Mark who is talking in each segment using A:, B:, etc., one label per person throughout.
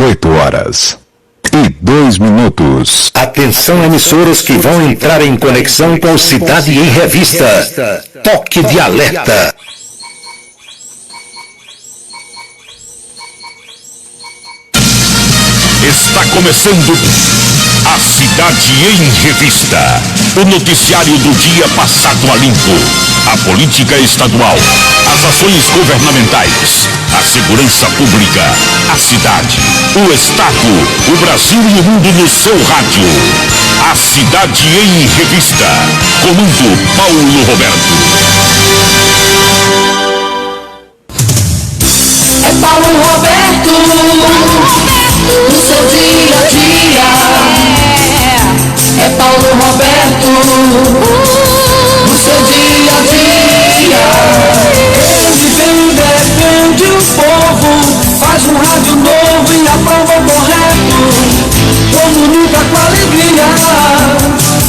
A: 18h02.
B: Atenção, emissoras que vão entrar em conexão com Cidade em Revista. Toque de alerta.
C: Está começando a Cidade em Revista. O noticiário do dia passado a limpo. A política estadual, as ações governamentais, a segurança pública, a cidade, o estado, o Brasil e o mundo no seu rádio. A Cidade em Revista. Comando Paulo Roberto.
D: É Paulo Roberto, no seu dia a dia. É Paulo Roberto, no seu dia a dia. Ele vem e defende o povo, faz um rádio novo e aprova o correto. Comunica com alegria,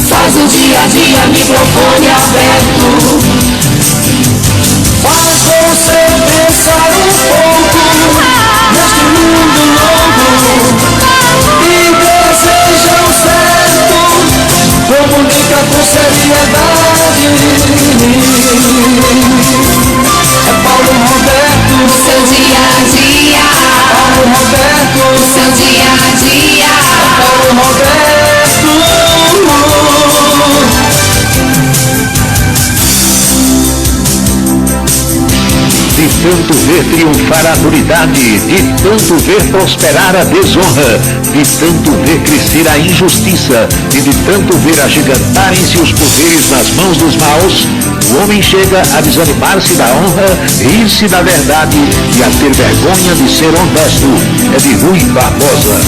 D: faz o dia a dia, microfone aberto. Faz você pensar um pouco neste mundo louco e deseja o certo, comunica com seriedade. É Paulo Roberto, no seu dia a dia. Paulo Roberto, no seu dia a dia. Paulo Roberto.
B: De tanto ver triunfar a duridade, de tanto ver prosperar a desonra, de tanto ver crescer a injustiça e de tanto ver agigantarem-se os poderes nas mãos dos maus, o homem chega a desanimar-se da honra, rir-se da verdade e a ter vergonha de ser honesto. É de Rui Barbosa.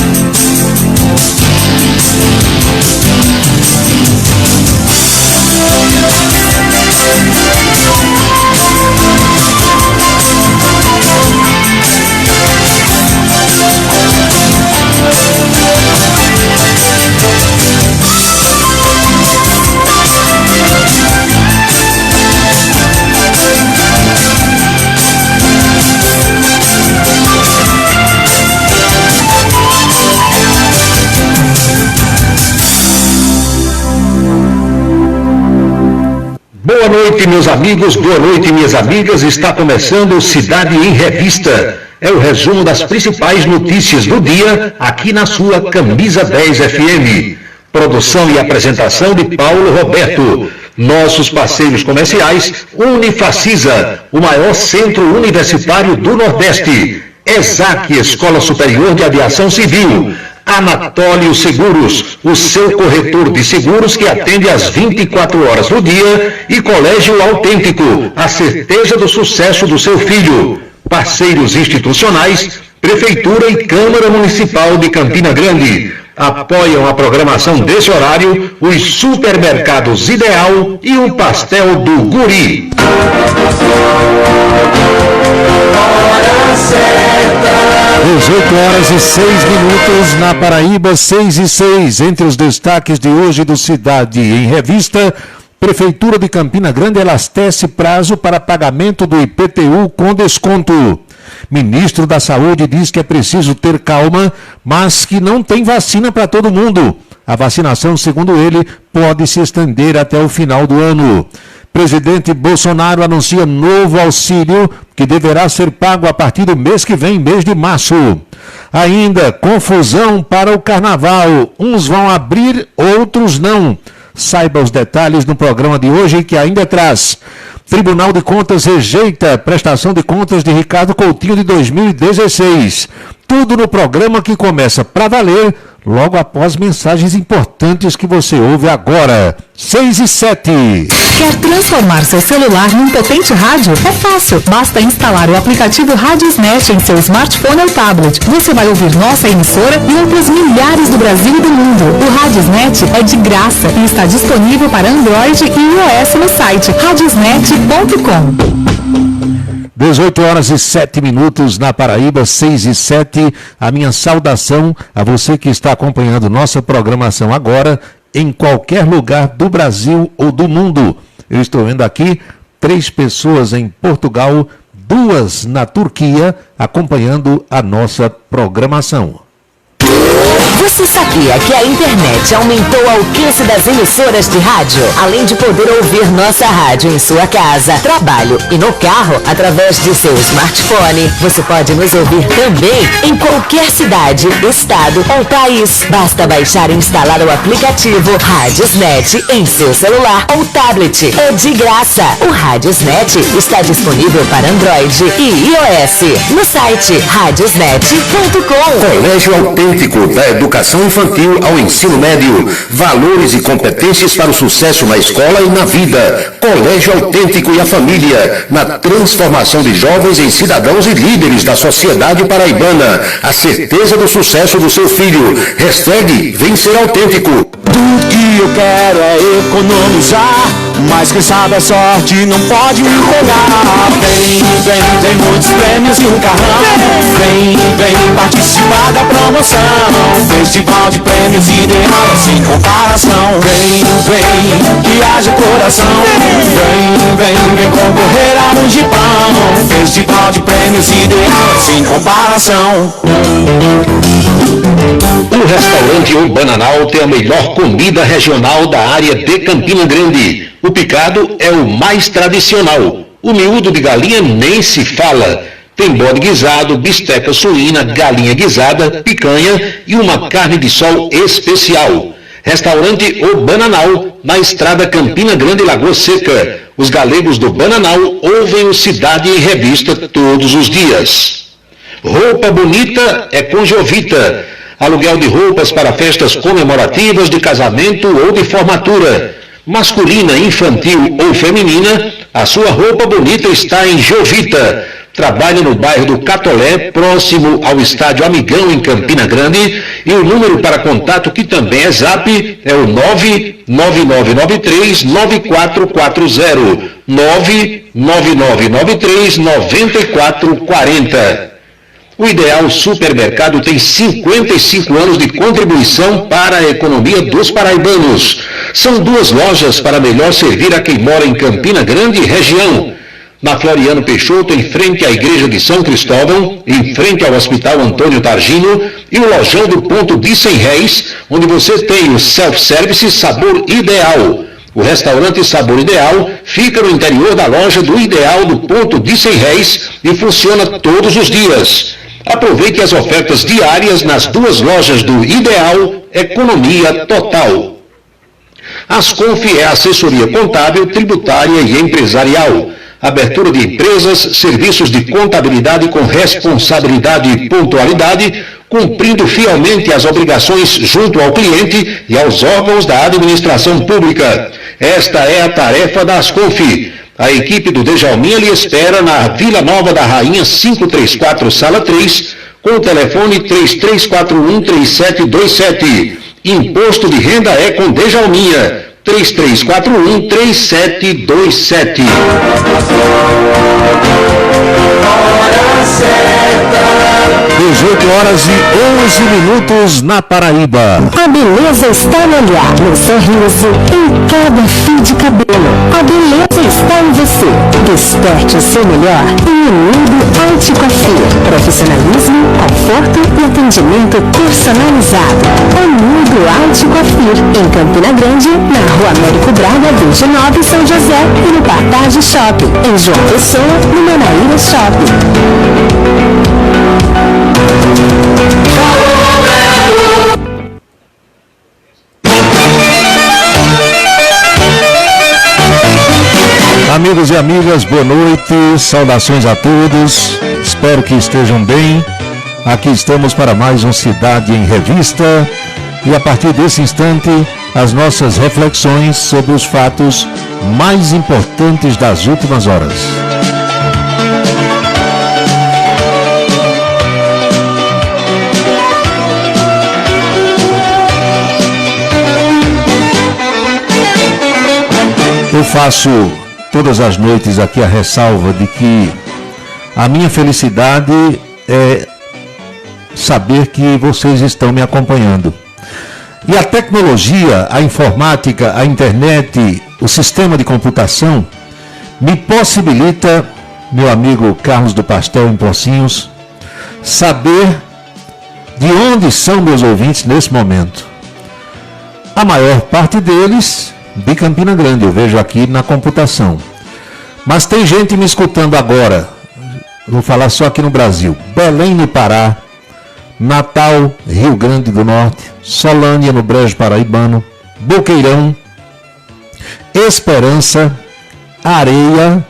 B: Boa noite, meus amigos, boa noite, minhas amigas. Está começando Cidade em Revista. É o resumo das principais notícias do dia aqui na sua Camisa 10 FM. Produção e apresentação de Paulo Roberto. Nossos parceiros comerciais, Unifacisa, o maior centro universitário do Nordeste. ESAC, Escola Superior de Aviação Civil. Anatólio Seguros, o seu corretor de seguros que atende às 24 horas do dia, e Colégio Autêntico, a certeza do sucesso do seu filho. Parceiros institucionais, Prefeitura e Câmara Municipal de Campina Grande. Apoiam a programação desse horário os supermercados Ideal e o Pastel do Guri.
A: 18h06 na Paraíba, 6h06. Entre os destaques de hoje do Cidade em Revista, Prefeitura de Campina Grande elastece prazo para pagamento do IPTU com desconto. Ministro da Saúde diz que é preciso ter calma, mas que não tem vacina para todo mundo. A vacinação, segundo ele, pode se estender até o final do ano. Presidente Bolsonaro anuncia novo auxílio que deverá ser pago a partir do mês que vem, mês de março. Ainda, confusão para o carnaval. Uns vão abrir, outros não. Saiba os detalhes no programa de hoje, que ainda traz. Tribunal de Contas rejeita a prestação de contas de Ricardo Coutinho de 2016. Tudo no programa que começa para valer logo após mensagens importantes que você ouve agora. 6h07.
E: Quer transformar seu celular num potente rádio? É fácil. Basta instalar o aplicativo Radiosnet em seu smartphone ou tablet. Você vai ouvir nossa emissora e outras milhares do Brasil e do mundo. O Radiosnet é de graça e está disponível para Android e iOS no site radiosnet.com.
A: 18h07 na Paraíba, 6h07. A minha saudação a você que está acompanhando nossa programação agora em qualquer lugar do Brasil ou do mundo. Eu estou vendo aqui 3 pessoas em Portugal, 2 na Turquia, acompanhando a nossa programação.
F: Você sabia que a internet aumentou o alcance das emissoras de rádio? Além de poder ouvir nossa rádio em sua casa, trabalho e no carro, através de seu smartphone, você pode nos ouvir também em qualquer cidade, estado ou país. Basta baixar e instalar o aplicativo Radiosnet em seu celular ou tablet. É de graça. O Radiosnet está disponível para Android e iOS no site radiosnet.com.
B: Colégio Autêntico, da educação infantil ao ensino médio. Valores e competências para o sucesso na escola e na vida. Colégio Autêntico e a família, na transformação de jovens em cidadãos e líderes da sociedade paraibana. A certeza do sucesso do seu filho. Hashtag Vem Ser Autêntico.
G: Tudo que eu quero é economizar, mas quem sabe a sorte não pode me pegar. Tem muitos prêmios e um carrão. Vem participar da promoção. Festival de prêmios ideal sem comparação. Vem, que haja coração. Vem concorrer a um Gipão. Festival de prêmios ideal sem comparação.
B: O restaurante O Bananal tem a melhor comida regional da área de Campina Grande. O picado é o mais tradicional. O miúdo de galinha nem se fala. Tem bode guisado, bisteca suína, galinha guisada, picanha e uma carne de sol especial. Restaurante O Bananal, na estrada Campina Grande, Lagoa Seca. Os galegos do Bananal ouvem o Cidade em Revista todos os dias. Roupa bonita é com Jovita. Aluguel de roupas para festas comemorativas de casamento ou de formatura. Masculina, infantil ou feminina, a sua roupa bonita está em Jovita. Trabalha no bairro do Catolé, próximo ao estádio Amigão, em Campina Grande. E o número para contato, que também é Zap, é o 99993-9440. 99993-9440. O Ideal Supermercado tem 55 anos de contribuição para a economia dos paraibanos. São 2 lojas para melhor servir a quem mora em Campina Grande e região. Na Floriano Peixoto, em frente à Igreja de São Cristóvão, em frente ao Hospital Antônio Targino, e o lojão do Ponto de 100 Réis, onde você tem o self-service Sabor Ideal. O restaurante Sabor Ideal fica no interior da loja do Ideal do Ponto de 100 Réis e funciona todos os dias. Aproveite as ofertas diárias nas 2 lojas do Ideal, economia total. Asconf é assessoria contábil, tributária e empresarial. Abertura de empresas, serviços de contabilidade com responsabilidade e pontualidade, cumprindo fielmente as obrigações junto ao cliente e aos órgãos da administração pública. Esta é a tarefa da Asconf. A equipe do Djalminha lhe espera na Vila Nova da Rainha 534, Sala 3, com o telefone 3341-3727. Imposto de renda é com Djalminha. 3341-3727.
D: Hora certa.
A: 18 horas e 11 minutos na Paraíba.
F: A beleza está no olhar, no sorriso, em cada fio de cabelo. A beleza está em você. Desperte o seu melhor em Unido Anticoafir. Profissionalismo, conforto e atendimento personalizado. Unido Anticoafir, em Campina Grande, na Rua Américo Braga, 29, São José, e no Partage Shopping. Em João Pessoa, no Manaíra Shopping.
A: Amigos e amigas, boa noite, saudações a todos, espero que estejam bem. Aqui estamos para mais um Cidade em Revista e a partir desse instante as nossas reflexões sobre os fatos mais importantes das últimas horas. Eu faço todas as noites aqui a ressalva de que a minha felicidade é saber que vocês estão me acompanhando. E a tecnologia, a informática, a internet, o sistema de computação me possibilita, meu amigo Carlos do Pastel em Pocinhos, saber De onde são meus ouvintes nesse momento? A maior parte deles de Campina Grande, eu vejo aqui na computação. Mas tem gente me escutando agora, vou falar só aqui no Brasil. Belém, no Pará, Natal, Rio Grande do Norte, Solânia, no Brejo Paraibano, Boqueirão, Esperança, Areia,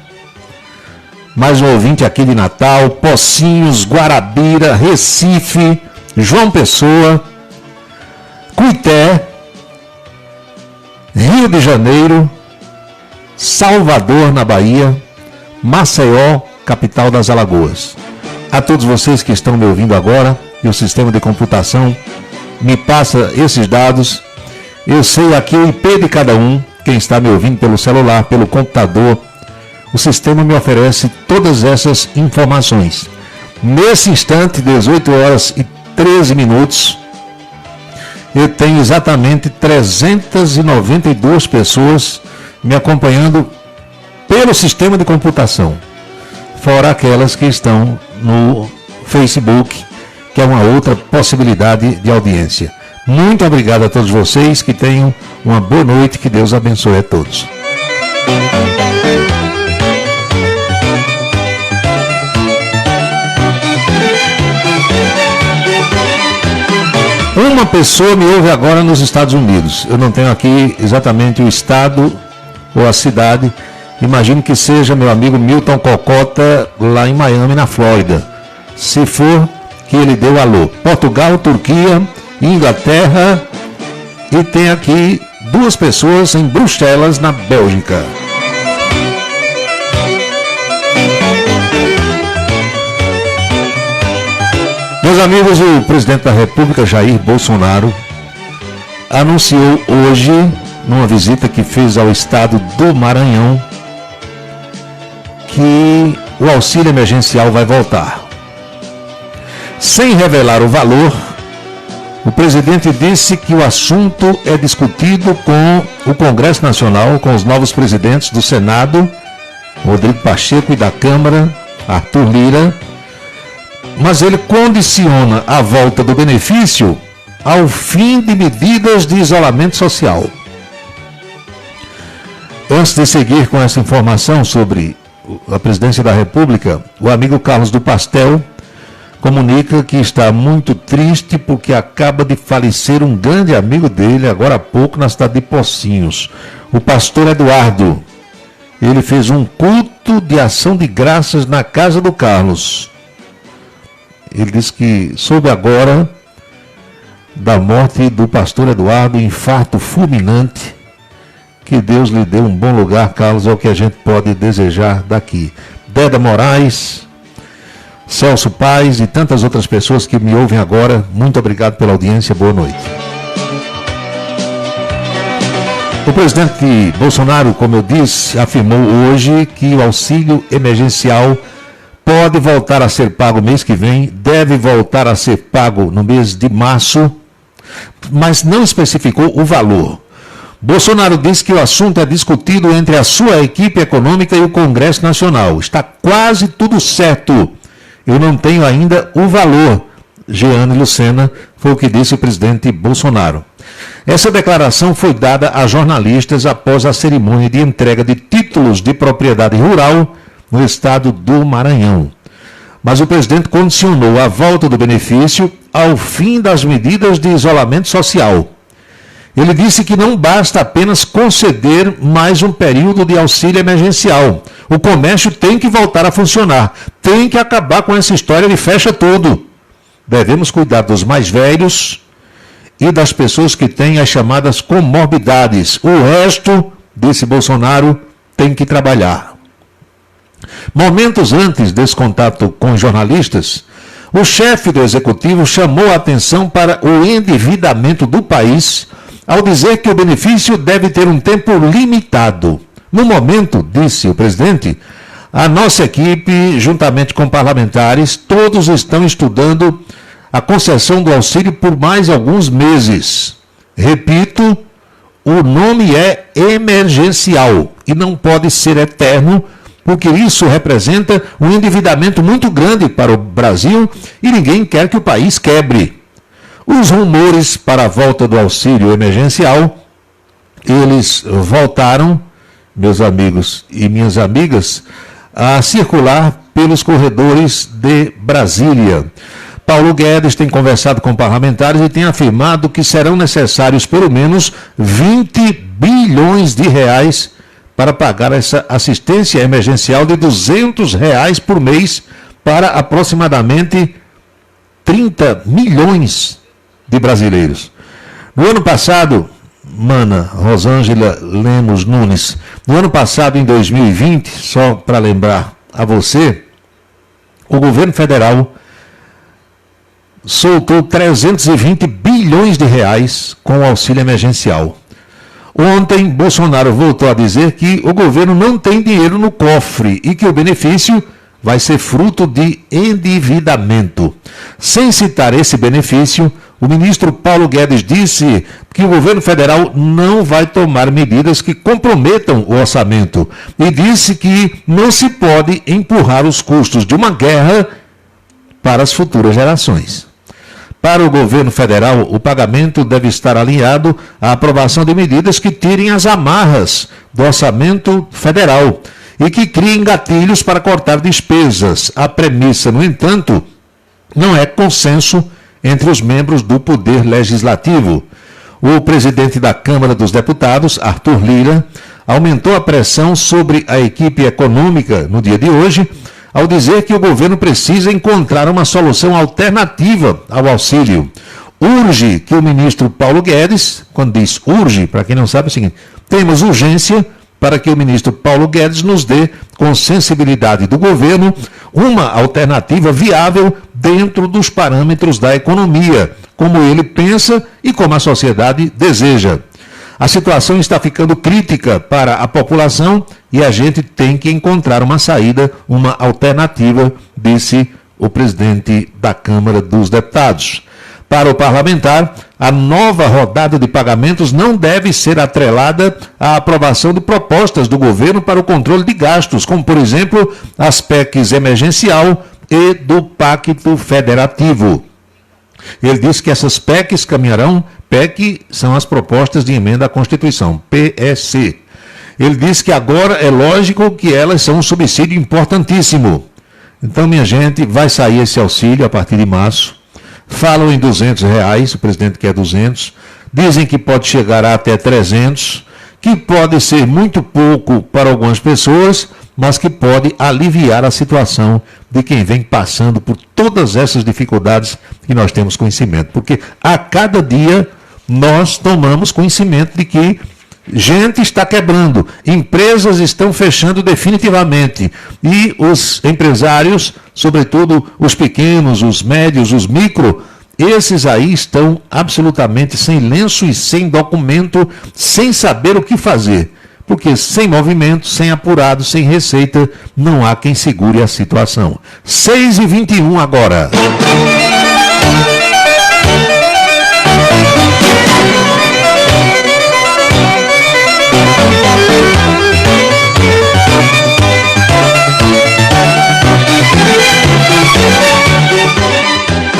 A: mais um ouvinte aqui de Natal, Pocinhos, Guarabira, Recife, João Pessoa, Cuité, Rio de Janeiro, Salvador, na Bahia, Maceió, capital das Alagoas. A todos vocês que estão me ouvindo agora, e o sistema de computação me passa esses dados, eu sei aqui o IP de cada um, quem está me ouvindo pelo celular, pelo computador, o sistema me oferece todas essas informações. Nesse instante, 18 horas e 13 minutos, eu tenho exatamente 392 pessoas me acompanhando pelo sistema de computação, fora aquelas que estão no Facebook, que é uma outra possibilidade de audiência. Muito obrigado a todos vocês, que tenham uma boa noite, que Deus abençoe a todos. Uma pessoa me ouve agora nos Estados Unidos. Eu não tenho aqui exatamente o estado ou a cidade. Imagino que seja meu amigo Milton Cocota, lá em Miami, na Flórida. Se for, que ele deu alô. Portugal, Turquia, Inglaterra, e tem aqui 2 pessoas em Bruxelas, na Bélgica. Meus amigos, o presidente da República, Jair Bolsonaro, anunciou hoje, numa visita que fez ao estado do Maranhão, que o auxílio emergencial vai voltar. Sem revelar o valor, o presidente disse que o assunto é discutido com o Congresso Nacional, com os novos presidentes do Senado, Rodrigo Pacheco, e da Câmara, Arthur Lira, mas ele condiciona a volta do benefício ao fim de medidas de isolamento social. Antes de seguir com essa informação sobre a presidência da República, o amigo Carlos do Pastel comunica que está muito triste porque acaba de falecer um grande amigo dele, agora há pouco, na cidade de Pocinhos, o pastor Eduardo. Ele fez um culto de ação de graças na casa do Carlos. Ele disse que soube agora da morte do pastor Eduardo, infarto fulminante. Que Deus lhe dê um bom lugar, Carlos, é o que a gente pode desejar daqui. Deda Moraes, Celso Paz e tantas outras pessoas que me ouvem agora, muito obrigado pela audiência, boa noite. O presidente Bolsonaro, como eu disse, afirmou hoje que o auxílio emergencial pode voltar a ser pago mês que vem, deve voltar a ser pago no mês de março, mas não especificou o valor. Bolsonaro disse que o assunto é discutido entre a sua equipe econômica e o Congresso Nacional. Está quase tudo certo. Eu não tenho ainda o valor. Jeane Lucena foi o que disse o presidente Bolsonaro. Essa declaração foi dada a jornalistas após a cerimônia de entrega de títulos de propriedade rural no estado do Maranhão. Mas o presidente condicionou a volta do benefício ao fim das medidas de isolamento social. Ele disse que não basta apenas conceder mais um período de auxílio emergencial. O comércio tem que voltar a funcionar. Tem que acabar com essa história de fecha tudo. Devemos cuidar dos mais velhos e das pessoas que têm as chamadas comorbidades. O resto, disse Bolsonaro, tem que trabalhar. Momentos antes desse contato com jornalistas, o chefe do executivo chamou a atenção para o endividamento do país ao dizer que o benefício deve ter um tempo limitado. No momento, disse o presidente, a nossa equipe, juntamente com parlamentares, todos estão estudando a concessão do auxílio por mais alguns meses. Repito, o nome é emergencial e não pode ser eterno, porque isso representa um endividamento muito grande para o Brasil e ninguém quer que o país quebre. Os rumores para a volta do auxílio emergencial, eles voltaram, meus amigos e minhas amigas, a circular pelos corredores de Brasília. Paulo Guedes tem conversado com parlamentares e tem afirmado que serão necessários pelo menos 20 bilhões de reais para pagar essa assistência emergencial de R$200 por mês para aproximadamente 30 milhões de brasileiros. No ano passado, Mana Rosângela Lemos Nunes, no ano passado, em 2020, só para lembrar a você, o governo federal soltou 320 bilhões de reais com o auxílio emergencial. Ontem, Bolsonaro voltou a dizer que o governo não tem dinheiro no cofre e que o benefício vai ser fruto de endividamento. Sem citar esse benefício, o ministro Paulo Guedes disse que o governo federal não vai tomar medidas que comprometam o orçamento e disse que não se pode empurrar os custos de uma guerra para as futuras gerações. Para o governo federal, o pagamento deve estar alinhado à aprovação de medidas que tirem as amarras do orçamento federal e que criem gatilhos para cortar despesas. A premissa, no entanto, não é consenso entre os membros do Poder Legislativo. O presidente da Câmara dos Deputados, Arthur Lira, aumentou a pressão sobre a equipe econômica no dia de hoje, ao dizer que o governo precisa encontrar uma solução alternativa ao auxílio. Urge que o ministro Paulo Guedes, quando diz urge, para quem não sabe é o seguinte, temos urgência para que o ministro Paulo Guedes nos dê, com sensibilidade do governo, uma alternativa viável dentro dos parâmetros da economia, como ele pensa e como a sociedade deseja. A situação está ficando crítica para a população e a gente tem que encontrar uma saída, uma alternativa, disse o presidente da Câmara dos Deputados. Para o parlamentar, a nova rodada de pagamentos não deve ser atrelada à aprovação de propostas do governo para o controle de gastos, como, por exemplo, as PECs emergencial e do Pacto Federativo. Ele disse que essas PECs caminharão, PEC são as propostas de emenda à Constituição, PEC. Ele disse que agora é lógico que elas são um subsídio importantíssimo. Então, minha gente, vai sair esse auxílio a partir de março. Falam em R$200, o presidente quer 200. Dizem que pode chegar a até 300, que pode ser muito pouco para algumas pessoas, mas que pode aliviar a situação de quem vem passando por todas essas dificuldades que nós temos conhecimento. Porque a cada dia nós tomamos conhecimento de que gente está quebrando, empresas estão fechando definitivamente e os empresários, sobretudo os pequenos, os médios, os micro, esses aí estão absolutamente sem lenço e sem documento, sem saber o que fazer. Porque sem movimento, sem apurado, sem receita, não há quem segure a situação. 6h21 agora.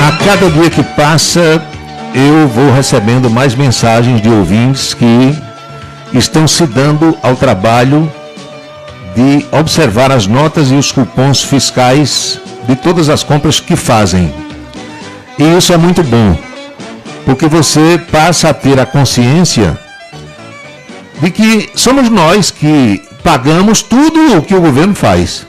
A: A cada dia que passa, eu vou recebendo mais mensagens de ouvintes que estão se dando ao trabalho de observar as notas e os cupons fiscais de todas as compras que fazem. E isso é muito bom, porque você passa a ter a consciência de que somos nós que pagamos tudo o que o governo faz.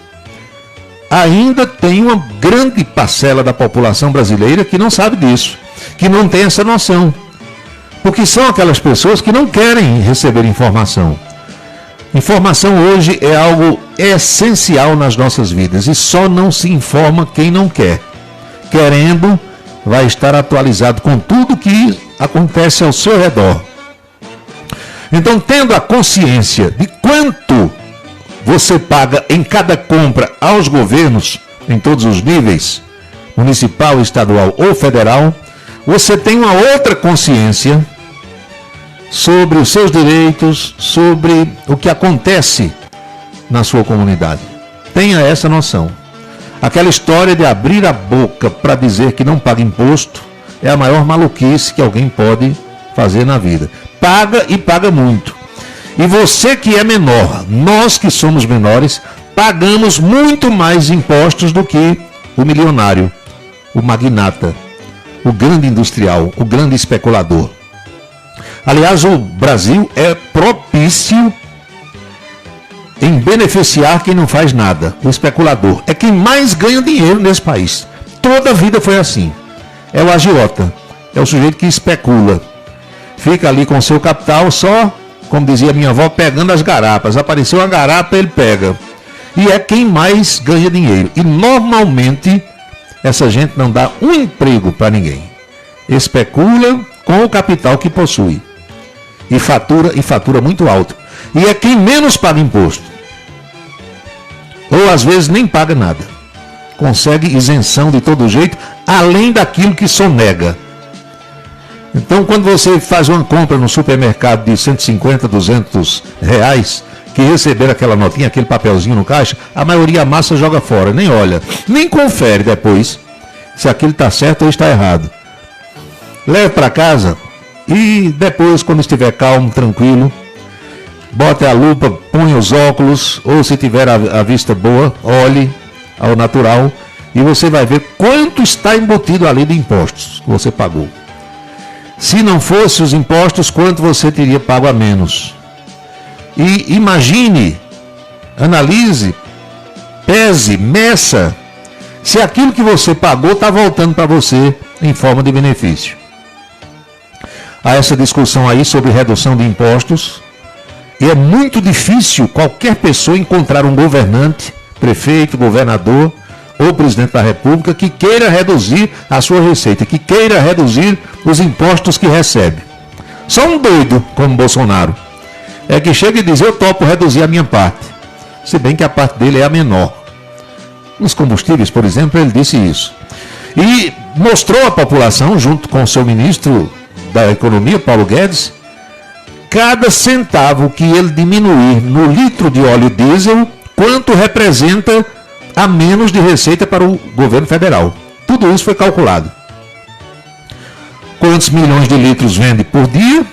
A: Ainda tem uma grande parcela da população brasileira que não sabe disso, que não tem essa noção. Porque são aquelas pessoas que não querem receber informação. Informação hoje é algo essencial nas nossas vidas e só não se informa quem não quer. Querendo, vai estar atualizado com tudo que acontece ao seu redor. Então, tendo a consciência de quanto você paga em cada compra aos governos, em todos os níveis, municipal, estadual ou federal, você tem uma outra consciência sobre os seus direitos, sobre o que acontece na sua comunidade. Tenha essa noção. Aquela história de abrir a boca para dizer que não paga imposto, é a maior maluquice que alguém pode fazer na vida. Paga e paga muito. E você que é menor, nós que somos menores, pagamos muito mais impostos do que o milionário, o magnata, o grande industrial, o grande especulador. Aliás, o Brasil é propício em beneficiar quem não faz nada. O especulador é quem mais ganha dinheiro nesse país. Toda a vida foi assim. É o agiota, é o sujeito que especula. Fica ali com seu capital só, como dizia minha avó, pegando as garapas. Apareceu uma garapa, ele pega. E é quem mais ganha dinheiro. E normalmente essa gente não dá um emprego para ninguém. Especula com o capital que possui. E fatura muito alto. E é quem menos paga imposto. Ou às vezes nem paga nada. Consegue isenção de todo jeito, além daquilo que sonega. Então, quando você faz uma compra no supermercado de 150, 200 reais, que receber aquela notinha, aquele papelzinho no caixa, a maioria amassa, joga fora, nem olha, nem confere depois se aquilo está certo ou está errado. Leve para casa e depois, quando estiver calmo, tranquilo, bote a lupa, ponha os óculos, ou se tiver a vista boa, olhe ao natural e você vai ver quanto está embutido ali de impostos que você pagou. Se não fosse os impostos, quanto você teria pago a menos? E imagine, analise, pese, meça, se aquilo que você pagou está voltando para você em forma de benefício. Há essa discussão aí sobre redução de impostos, e é muito difícil qualquer pessoa encontrar um governante, prefeito, governador ou presidente da República que queira reduzir a sua receita, que queira reduzir os impostos que recebe. Só um doido como Bolsonaro é que chega e diz: eu topo reduzir a minha parte, se bem que a parte dele é a menor. Nos combustíveis, por exemplo, ele disse isso. E mostrou à população, junto com o seu ministro da Economia, Paulo Guedes, cada centavo que ele diminuir no litro de óleo diesel, quanto representa a menos de receita para o governo federal. Tudo isso foi calculado. Quantos milhões de litros vende por dia,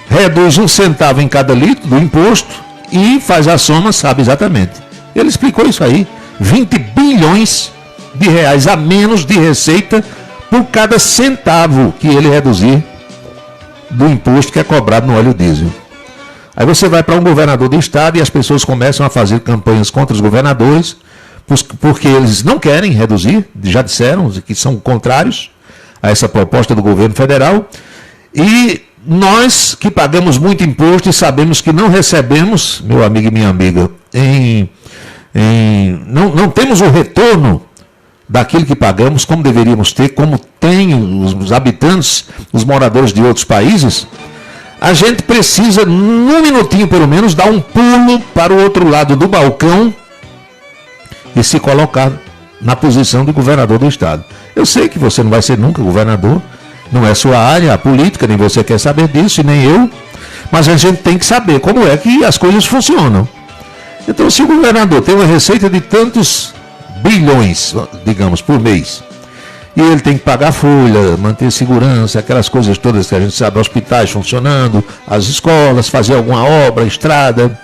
A: reduz 1 centavo em cada litro do imposto e faz a soma, sabe exatamente. Ele explicou isso aí. 20 bilhões de reais a menos de receita por cada centavo que ele reduzir do imposto que é cobrado no óleo diesel. Aí você vai para um governador do estado e as pessoas começam a fazer campanhas contra os governadores, porque eles não querem reduzir, já disseram que são contrários a essa proposta do governo federal. E nós que pagamos muito imposto e sabemos que não recebemos, meu amigo e minha amiga, não temos o retorno daquilo que pagamos como deveríamos ter, como tem os habitantes, os moradores de outros países. A gente precisa, num minutinho pelo menos, dar um pulo para o outro lado do balcão e se colocar na posição de governador do estado. Eu sei que você não vai ser nunca governador, não é sua área, a política, nem você quer saber disso, e nem eu, mas a gente tem que saber como é que as coisas funcionam. Então, se o governador tem uma receita de tantos bilhões, digamos, por mês, e ele tem que pagar folha, manter segurança, aquelas coisas todas que a gente sabe, hospitais funcionando, as escolas, fazer alguma obra, estrada,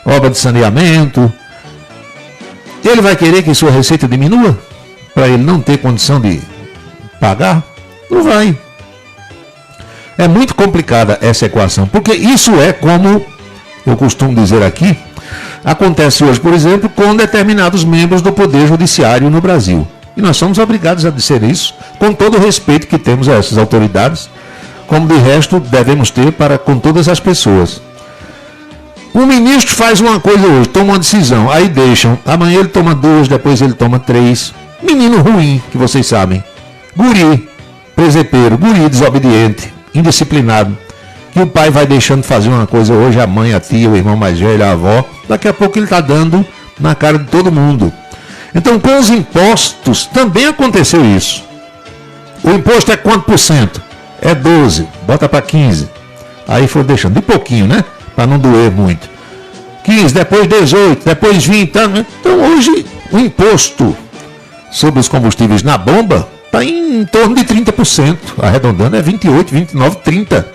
A: obra de saneamento, ele vai querer que sua receita diminua? Para ele não ter condição de pagar? Não vai. É muito complicada essa equação, porque isso é, como eu costumo dizer aqui, acontece hoje, por exemplo, com determinados membros do Poder Judiciário no Brasil. E nós somos obrigados a dizer isso, com todo o respeito que temos a essas autoridades, como de resto devemos ter para com todas as pessoas. O ministro faz uma coisa hoje, toma uma decisão, aí deixam, amanhã ele toma 2, depois ele toma 3. Menino ruim, que vocês sabem. Guri, presepeiro, guri desobediente, indisciplinado, que o pai vai deixando fazer uma coisa hoje, a mãe, a tia, o irmão mais velho, a avó, daqui a pouco ele está dando na cara de todo mundo. Então, com os impostos, também aconteceu isso. O imposto é quanto por cento? É 12, bota para 15. Aí foi deixando, de pouquinho, né? Para não doer muito. 15, depois 18, depois 20. Então, hoje, o imposto sobre os combustíveis na bomba está está em torno de 30%, arredondando é 28, 29, 30%.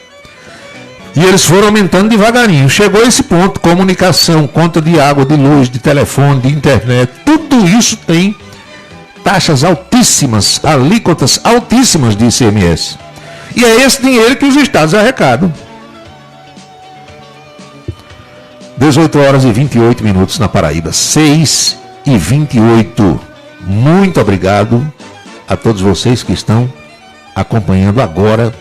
A: E eles foram aumentando devagarinho. Chegou a esse ponto, comunicação, conta de água, de luz, de telefone, de internet, tudo isso tem taxas altíssimas, alíquotas altíssimas de ICMS. E é esse dinheiro que os estados arrecadam. 18 horas e 28 minutos na Paraíba, 6h28. Muito obrigado a todos vocês que estão acompanhando agora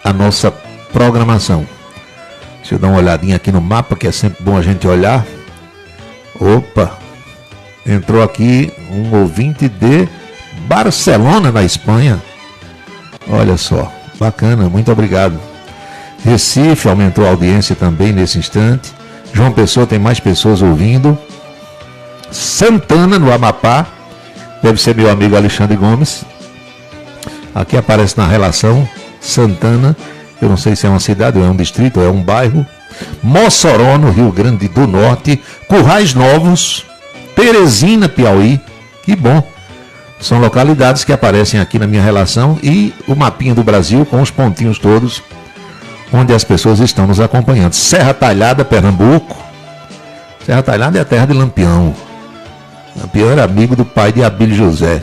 A: a nossa programação. Deixa eu dar uma olhadinha aqui no mapa, que é sempre bom a gente olhar. Opa, entrou aqui um ouvinte de Barcelona, na Espanha. Olha só, bacana, muito obrigado. Recife aumentou a audiência também nesse instante. João Pessoa tem mais pessoas ouvindo. Santana, no Amapá, deve ser meu amigo Alexandre Gomes. Aqui aparece na relação Santana. Eu não sei se é uma cidade ou é um distrito ou é um bairro. Mossoró, no Rio Grande do Norte. Currais Novos, Teresina, Piauí. Que bom. São localidades que aparecem aqui na minha relação e o mapinha do Brasil com os pontinhos todos onde as pessoas estão nos acompanhando. Serra Talhada, Pernambuco. Serra Talhada é a terra de Lampião. Lampião era amigo do pai de Abílio José.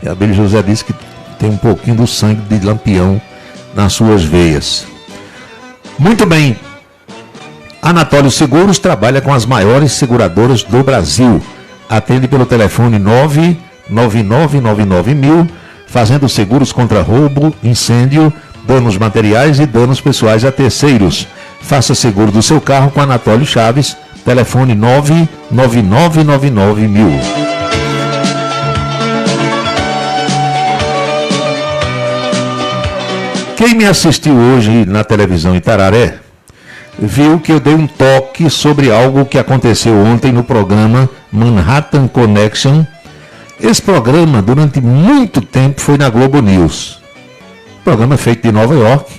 A: E Abílio José disse que tem um pouquinho do sangue de Lampião nas suas veias. Muito bem. Anatólio Seguros trabalha com as maiores seguradoras do Brasil. Atende pelo telefone 99999.000, fazendo seguros contra roubo, incêndio, danos materiais e danos pessoais a terceiros. Faça seguro do seu carro com Anatólio Chaves. Telefone 99999.000. Quem me assistiu hoje na televisão Itararé, viu que eu dei um toque sobre algo que aconteceu ontem no programa Manhattan Connection. Esse programa, durante muito tempo, foi na Globo News. Programa feito de Nova York.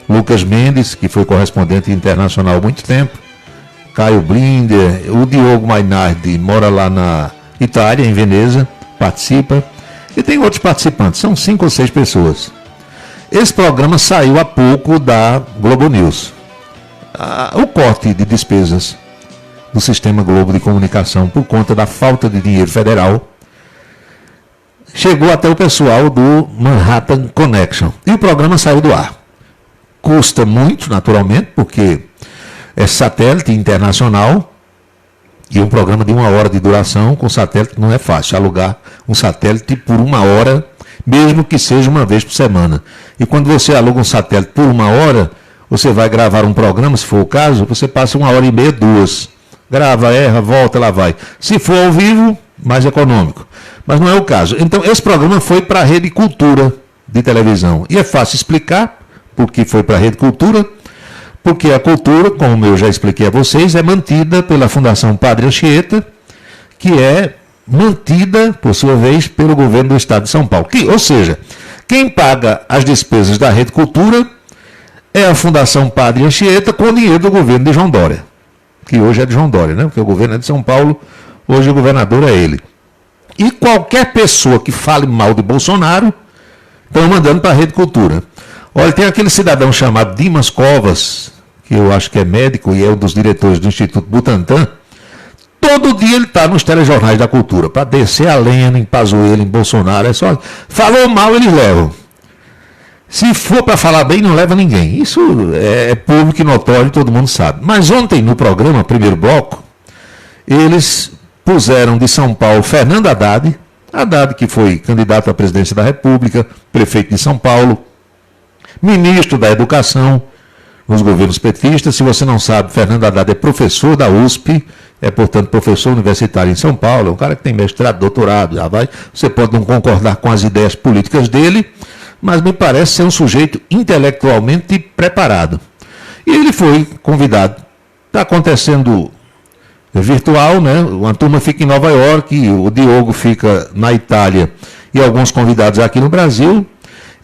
A: Lucas Mendes, que foi correspondente internacional há muito tempo. Caio Blinder, o Diogo Mainardi, mora lá na Itália, em Veneza, participa. E tem outros participantes, são 5 ou 6 pessoas. Esse programa saiu há pouco da Globo News. O corte de despesas do Sistema Globo de Comunicação por conta da falta de dinheiro federal chegou até o pessoal do Manhattan Connection. E o programa saiu do ar. Custa muito, naturalmente, porque é satélite internacional e um programa de 1 hora de duração com satélite não é fácil. Alugar um satélite por 1 hora, mesmo que seja uma vez por semana. E quando você aluga um satélite por 1 hora, você vai gravar um programa, se for o caso, você passa 1h30, 2. Grava, erra, volta, lá vai. Se for ao vivo, mais econômico. Mas não é o caso. Então, esse programa foi para a Rede Cultura de televisão. E é fácil explicar por que foi para a Rede Cultura. Porque a cultura, como eu já expliquei a vocês, é mantida pela Fundação Padre Anchieta, que é mantida, por sua vez, pelo governo do Estado de São Paulo. Ou seja, quem paga as despesas da Rede Cultura é a Fundação Padre Anchieta com o dinheiro do governo de João Dória. Que hoje é de João Dória, né? Porque o governo é de São Paulo, hoje o governador é ele. E qualquer pessoa que fale mal de Bolsonaro, estão mandando para a Rede Cultura. Olha, tem aquele cidadão chamado Dimas Covas, que eu acho que é médico e é um dos diretores do Instituto Butantan. Todo dia ele está nos telejornais da cultura, para descer a lenha em Pazuello, em Bolsonaro. É só, falou mal, eles levam. Se for para falar bem, não leva ninguém. Isso é público e notório, todo mundo sabe. Mas ontem, no programa, primeiro bloco, eles puseram de São Paulo Fernando Haddad, que foi candidato à presidência da República, prefeito de São Paulo, ministro da Educação nos governos petistas. Se você não sabe, Fernando Haddad é professor da USP, é, portanto, professor universitário em São Paulo, é um cara que tem mestrado, doutorado, já vai. Você pode não concordar com as ideias políticas dele, mas me parece ser um sujeito intelectualmente preparado. E ele foi convidado. Está acontecendo virtual, né? Uma turma fica em Nova York, o Diogo fica na Itália e alguns convidados aqui no Brasil.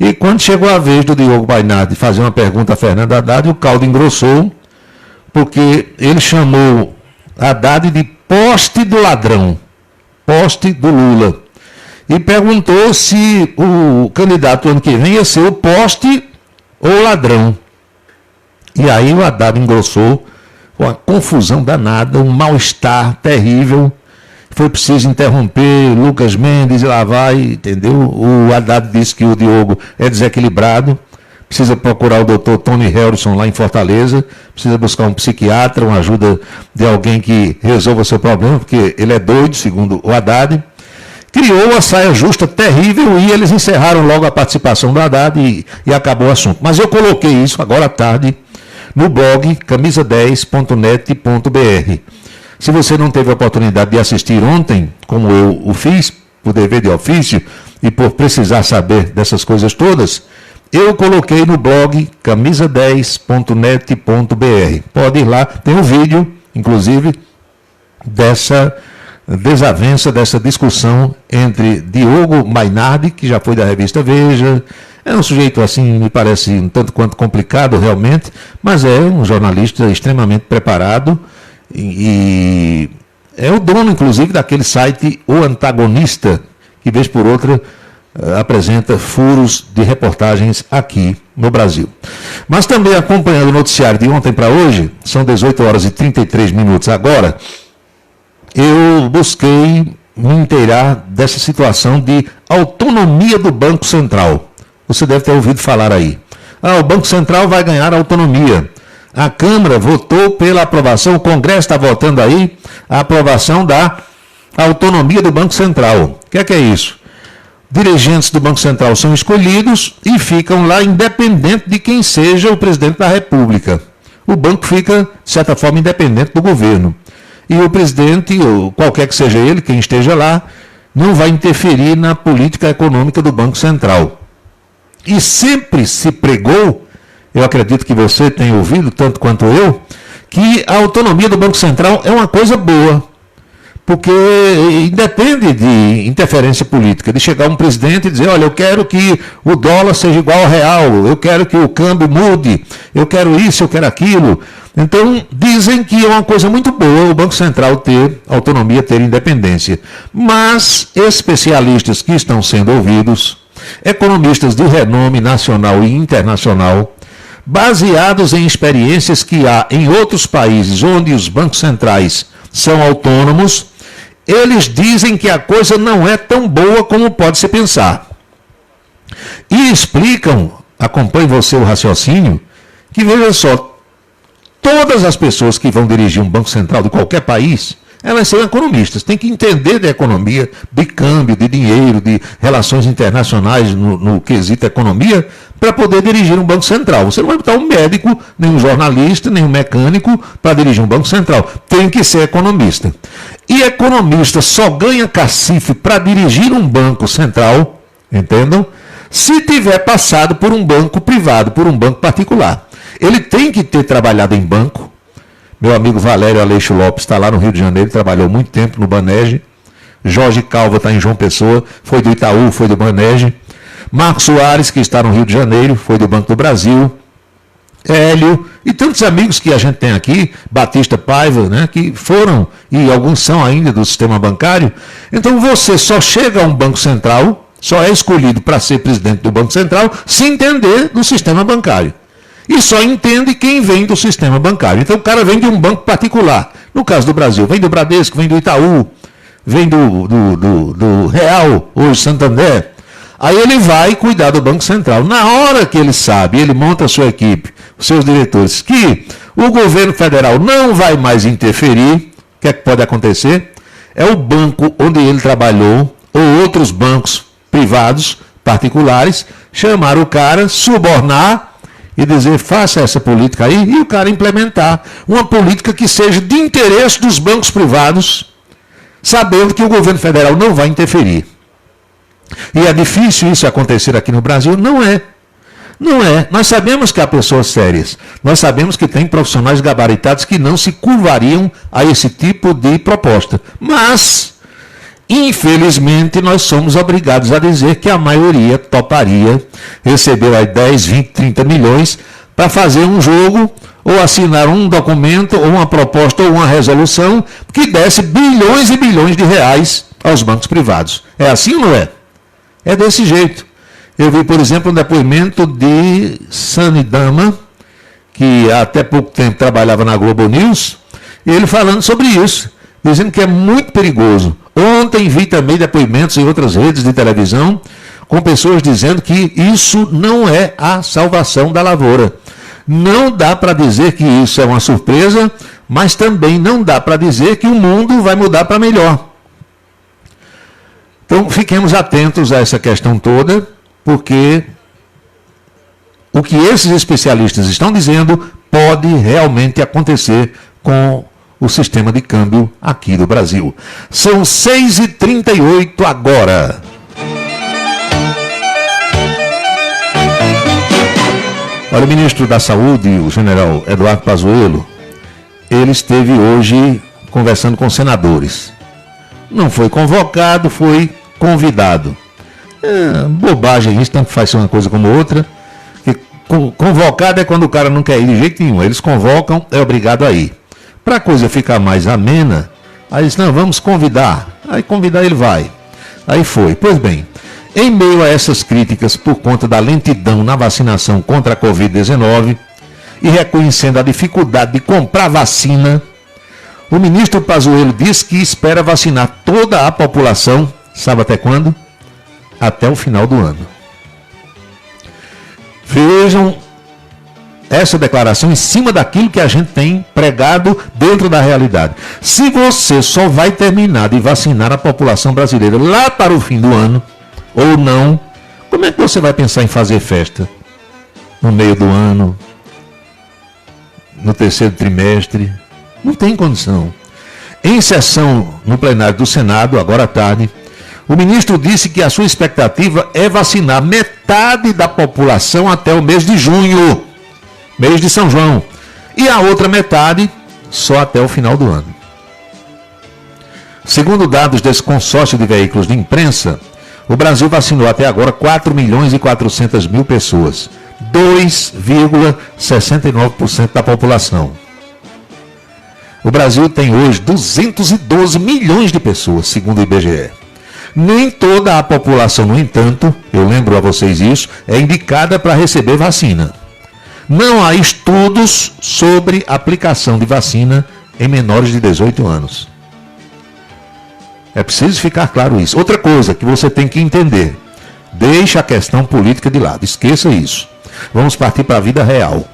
A: E quando chegou a vez do Diogo Mainardi fazer uma pergunta a Fernando Haddad, o caldo engrossou, porque ele chamou Haddad de poste do ladrão, poste do Lula. e perguntou se o candidato ano que vem ia ser o poste ou ladrão. E aí o Haddad engrossou, uma confusão danada, um mal-estar terrível. Foi preciso interromper Lucas Mendes e lá vai, entendeu? O Haddad disse que o Diogo é desequilibrado, precisa procurar o doutor Tony Harrison lá em Fortaleza, precisa buscar um psiquiatra, uma ajuda de alguém que resolva seu problema, porque ele é doido, segundo o Haddad. Criou uma saia justa terrível e eles encerraram logo a participação do Haddad e acabou o assunto. Mas eu coloquei isso agora à tarde no blog camisa10.net.br. Se você não teve a oportunidade de assistir ontem, como eu o fiz, por dever de ofício e por precisar saber dessas coisas todas, eu coloquei no blog camisa10.net.br. Pode ir lá, tem um vídeo, inclusive, dessa desavença, dessa discussão entre Diogo Mainardi, que já foi da revista Veja, é um sujeito assim, me parece um tanto quanto complicado realmente, mas é um jornalista extremamente preparado e é o dono, inclusive, daquele site O Antagonista, que vez por outra apresenta furos de reportagens aqui no Brasil. Mas também acompanhando o noticiário de ontem para hoje, são 18 horas e 33 minutos agora, eu busquei me inteirar dessa situação de autonomia do Banco Central. Você deve ter ouvido falar aí. O Banco Central vai ganhar autonomia. A Câmara votou pela aprovação, o Congresso está votando aí a aprovação da autonomia do Banco Central. O que é isso? Dirigentes do Banco Central são escolhidos e ficam lá independente de quem seja o presidente da República. O banco fica, de certa forma, independente do governo. E o presidente, ou qualquer que seja ele, quem esteja lá, não vai interferir na política econômica do Banco Central. E sempre se pregou, eu acredito que você tem ouvido, tanto quanto eu, que a autonomia do Banco Central é uma coisa boa, porque independe de interferência política, de chegar um presidente e dizer, olha, eu quero que o dólar seja igual ao real, eu quero que o câmbio mude, eu quero isso, eu quero aquilo. Então, dizem que é uma coisa muito boa o Banco Central ter autonomia, ter independência. Mas especialistas que estão sendo ouvidos, economistas de renome nacional e internacional, baseados em experiências que há em outros países onde os bancos centrais são autônomos, eles dizem que a coisa não é tão boa como pode se pensar. E explicam, acompanhe você o raciocínio, que veja só, todas as pessoas que vão dirigir um banco central de qualquer país, elas são economistas, têm que entender de economia, de câmbio, de dinheiro, de relações internacionais no quesito economia, para poder dirigir um banco central. Você não vai botar um médico, nem um jornalista, nem um mecânico para dirigir um banco central. Tem que ser economista. E economista só ganha cacife para dirigir um banco central, entendam? Se tiver passado por um banco privado, por um banco particular. Ele tem que ter trabalhado em banco. Meu amigo Valério Aleixo Lopes está lá no Rio de Janeiro, trabalhou muito tempo no Banerj. Jorge Calva está em João Pessoa, foi do Itaú, foi do Banerj. Marcos Soares, que está no Rio de Janeiro, foi do Banco do Brasil. Hélio e tantos amigos que a gente tem aqui, Batista Paiva, né, que foram, e alguns são ainda do sistema bancário. Então você só chega a um banco central, só é escolhido para ser presidente do Banco Central, se entender do sistema bancário. E só entende quem vem do sistema bancário. Então o cara vem de um banco particular. No caso do Brasil, vem do Bradesco, vem do Itaú, vem do Real, hoje Santander. Aí ele vai cuidar do Banco Central. Na hora que ele sabe, ele monta a sua equipe, os seus diretores, que o governo federal não vai mais interferir, o que é que pode acontecer? É o banco onde ele trabalhou, ou outros bancos privados, particulares, chamar o cara, subornar e dizer, faça essa política aí, e o cara implementar uma política que seja de interesse dos bancos privados, sabendo que o governo federal não vai interferir. E é difícil isso acontecer aqui no Brasil? Não é. Não é. Nós sabemos que há pessoas sérias. Nós sabemos que tem profissionais gabaritados que não se curvariam a esse tipo de proposta. Mas, infelizmente, nós somos obrigados a dizer que a maioria toparia receber aí 10, 20, 30 milhões para fazer um jogo ou assinar um documento ou uma proposta ou uma resolução que desse bilhões e bilhões de reais aos bancos privados. É assim ou não é? É desse jeito. Eu vi, por exemplo, um depoimento de Sani Dama, que até pouco tempo trabalhava na Globo News, e ele falando sobre isso, dizendo que é muito perigoso. Ontem vi também depoimentos em outras redes de televisão, com pessoas dizendo que isso não é a salvação da lavoura. Não dá para dizer que isso é uma surpresa, mas também não dá para dizer que o mundo vai mudar para melhor. Então, fiquemos atentos a essa questão toda, porque o que esses especialistas estão dizendo pode realmente acontecer com o sistema de câmbio aqui do Brasil. São 6h38 agora. Olha, o ministro da Saúde, o general Eduardo Pazuello, ele esteve hoje conversando com senadores. Não foi convocado, foi convidado. Bobagem isso, tanto faz uma coisa como outra. Convocado é quando o cara não quer ir de jeito nenhum. Eles convocam, é obrigado a ir. Para a coisa ficar mais amena, aí eles, não, vamos convidar. Aí convidar ele vai. Aí foi. Pois bem, em meio a essas críticas por conta da lentidão na vacinação contra a Covid-19 e reconhecendo a dificuldade de comprar vacina, o ministro Pazuello disse que espera vacinar toda a população, sabe até quando? Até o final do ano. Vejam essa declaração em cima daquilo que a gente tem pregado dentro da realidade. Se você só vai terminar de vacinar a população brasileira lá para o fim do ano, ou não, como é que você vai pensar em fazer festa? No meio do ano? No terceiro trimestre? Não tem condição. Em sessão no plenário do Senado, agora à tarde, o ministro disse que a sua expectativa é vacinar metade da população até o mês de junho, mês de São João, e a outra metade só até o final do ano. Segundo dados desse consórcio de veículos de imprensa, o Brasil vacinou até agora 4.400.000 pessoas, 2,69% da população. O Brasil tem hoje 212 milhões de pessoas, segundo o IBGE. Nem toda a população, no entanto, eu lembro a vocês isso, é indicada para receber vacina. Não há estudos sobre aplicação de vacina em menores de 18 anos. É preciso ficar claro isso. Outra coisa que você tem que entender, deixa a questão política de lado, esqueça isso. Vamos partir para a vida real.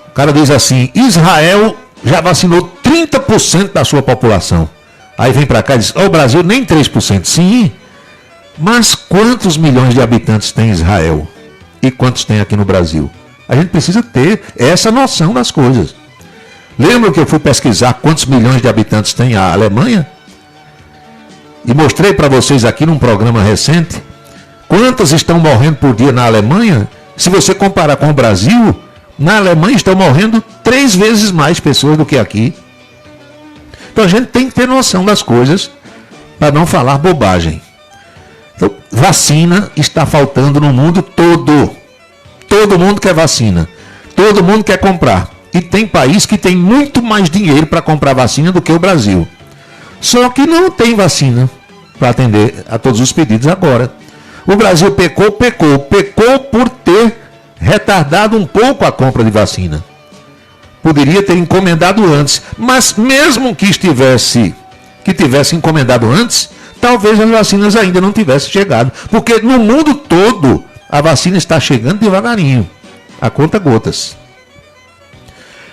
A: O cara diz assim, Israel já vacinou 30% da sua população. Aí vem para cá e diz, o Brasil nem 3%. Sim, mas quantos milhões de habitantes tem Israel? E quantos tem aqui no Brasil? A gente precisa ter essa noção das coisas. Lembra que eu fui pesquisar quantos milhões de habitantes tem a Alemanha? E mostrei para vocês aqui num programa recente quantas estão morrendo por dia na Alemanha. Se você comparar com o Brasil, na Alemanha estão morrendo 3 vezes mais pessoas do que aqui. Então a gente tem que ter noção das coisas para não falar bobagem. Então, vacina está faltando no mundo todo. Todo mundo quer vacina. Todo mundo quer comprar. E tem país que tem muito mais dinheiro para comprar vacina do que o Brasil. Só que não tem vacina para atender a todos os pedidos agora. O Brasil pecou por ter retardado um pouco a compra de vacina. Poderia ter encomendado antes, mas mesmo que tivesse encomendado antes, talvez as vacinas ainda não tivessem chegado, porque no mundo todo a vacina está chegando devagarinho, a conta-gotas.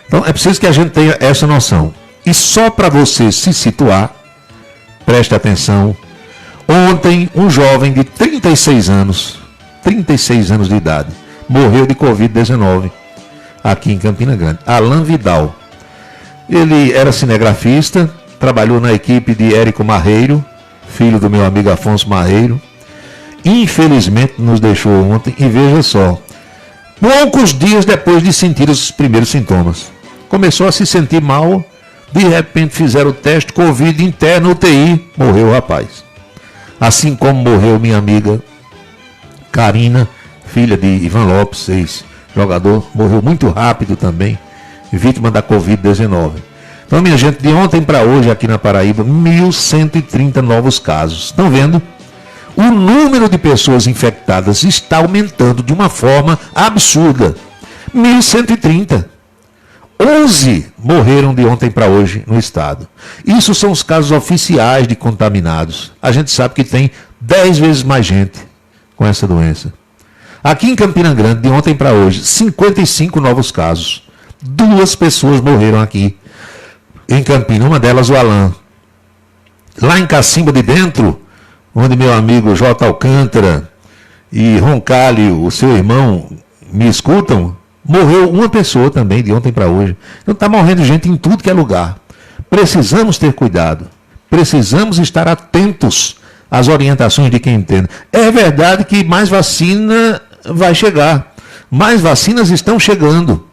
A: Então é preciso que a gente tenha essa noção. E só para você se situar, preste atenção, ontem um jovem de 36 anos de idade, morreu de Covid-19 aqui em Campina Grande, Alan Vidal. Ele era cinegrafista, trabalhou na equipe de Érico Marreiro, filho do meu amigo Afonso Marreiro. Infelizmente nos deixou ontem, e veja só, poucos dias depois de sentir os primeiros sintomas. Começou a se sentir mal, de repente fizeram o teste, Covid interno, UTI, morreu o rapaz. Assim como morreu minha amiga Karina, filha de Ivan Lopes, ex-jogador, morreu muito rápido também, vítima da Covid-19. Então, minha gente, de ontem para hoje aqui na Paraíba, 1.130 novos casos. Estão vendo? o número de pessoas infectadas está aumentando de uma forma absurda. 1.130. 11 morreram de ontem para hoje no estado. Isso são os casos oficiais de contaminados. A gente sabe que tem 10 vezes mais gente com essa doença. Aqui em Campina Grande, de ontem para hoje, 55 novos casos. 2 pessoas morreram aqui em Campina, uma delas o Alain. Lá em Cacimba de Dentro, onde meu amigo J. Alcântara e Roncalho, o seu irmão, me escutam, morreu uma pessoa também de ontem para hoje. Então está morrendo gente em tudo que é lugar. Precisamos ter cuidado. Precisamos estar atentos às orientações de quem entende. É verdade que mais vacina vai chegar. Mais vacinas estão chegando.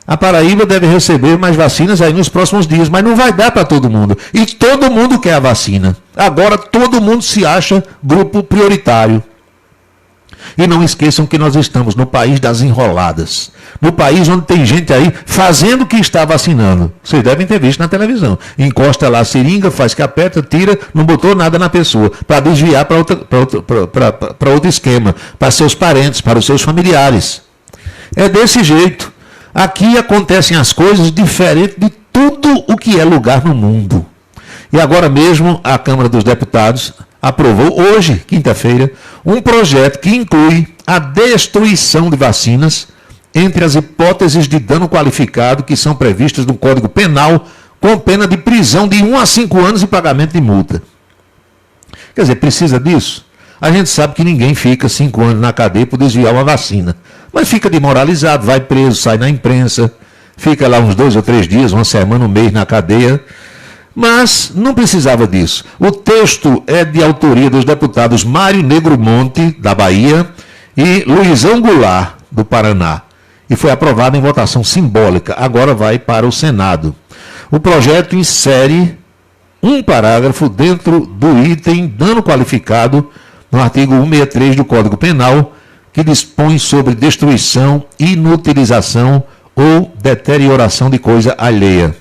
A: A Paraíba deve receber mais vacinas aí nos próximos dias, mas não vai dar para todo mundo. E todo mundo quer a vacina. Agora todo mundo se acha grupo prioritário. E não esqueçam que nós estamos no país das enroladas. No país onde tem gente aí fazendo que está vacinando. Vocês devem ter visto na televisão. Encosta lá a seringa, faz que aperta, tira, não botou nada na pessoa. Para desviar para outro esquema. Para seus parentes, para os seus familiares. É desse jeito. Aqui acontecem as coisas diferente de tudo o que é lugar no mundo. E agora mesmo a Câmara dos Deputados aprovou hoje, quinta-feira, um projeto que inclui a destruição de vacinas entre as hipóteses de dano qualificado que são previstas no Código Penal, com pena de prisão de 1 a 5 anos e pagamento de multa. Quer dizer, precisa disso? A gente sabe que ninguém fica 5 anos na cadeia por desviar uma vacina. Mas fica demoralizado, vai preso, sai na imprensa, fica lá uns 2 ou 3 dias, uma semana, um mês na cadeia. Mas não precisava disso. O texto é de autoria dos deputados Mário Negro Monte, da Bahia, e Luizão Goulart, do Paraná. E foi aprovado em votação simbólica. Agora vai para o Senado. O projeto insere um parágrafo dentro do item dano qualificado no artigo 163 do Código Penal, que dispõe sobre destruição, inutilização ou deterioração de coisa alheia.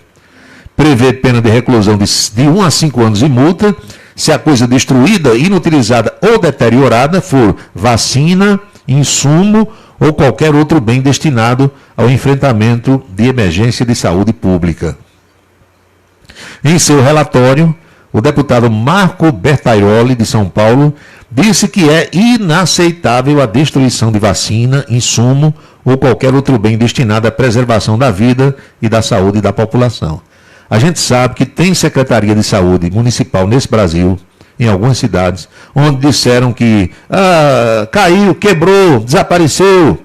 A: Prevê pena de reclusão de 1 a 5 anos e multa, se a coisa destruída, inutilizada ou deteriorada for vacina, insumo ou qualquer outro bem destinado ao enfrentamento de emergência de saúde pública. Em seu relatório, o deputado Marco Bertaioli, de São Paulo, disse que é inaceitável a destruição de vacina, insumo ou qualquer outro bem destinado à preservação da vida e da saúde da população. A gente sabe que tem Secretaria de Saúde Municipal nesse Brasil, em algumas cidades, onde disseram que caiu, quebrou, desapareceu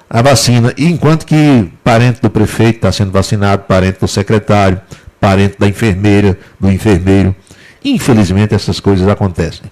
A: a vacina, enquanto que parente do prefeito está sendo vacinado, parente do secretário, parente da enfermeira, do enfermeiro. Infelizmente essas coisas acontecem.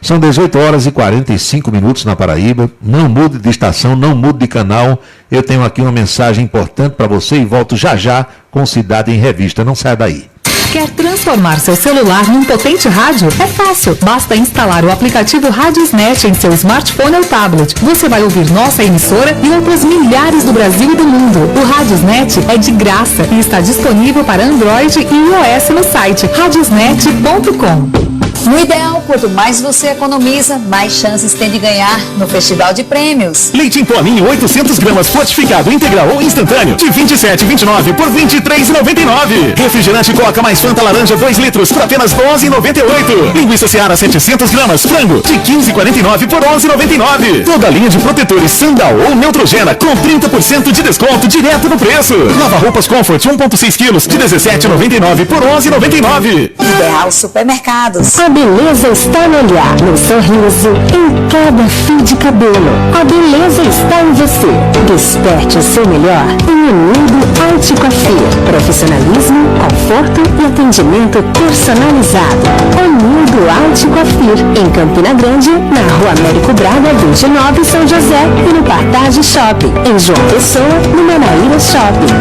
A: São 18 horas e 45 minutos na Paraíba. Não mude de estação, não mude de canal. Eu tenho aqui uma mensagem importante para você e volto já já com Cidade em Revista. Não saia daí.
E: Quer transformar seu celular num potente rádio? É fácil. Basta instalar o aplicativo Radiosnet em seu smartphone ou tablet. Você vai ouvir nossa emissora e outras milhares do Brasil e do mundo. O Radiosnet é de graça e está disponível para Android e iOS no site radiosnet.com.
H: No ideal, quanto mais você economiza, mais chances tem de ganhar no Festival de Prêmios.
G: Leite em pó ninho 800 gramas fortificado integral ou instantâneo de 27,29 por 23,99. Refrigerante Coca mais Fanta laranja 2 litros por apenas 12,98. Linguiça Seara 700 gramas frango de 15,49 por 11,99. Toda a linha de protetores Sandal ou Neutrogena com 30% de desconto direto no preço. Lava roupas Comfort 1,6 quilos de 17,99 por 11,99.
H: Ideal Supermercados.
I: A beleza está no olhar, no sorriso, em cada fio de cabelo. A beleza está em você. Desperte o seu melhor em Unido Anticoafir. Profissionalismo, conforto e atendimento personalizado. Unido Anticoafir, em Campina Grande, na Rua Américo Braga, 29, São José, e no Partage Shopping, em João Pessoa, no Manaíra Shopping.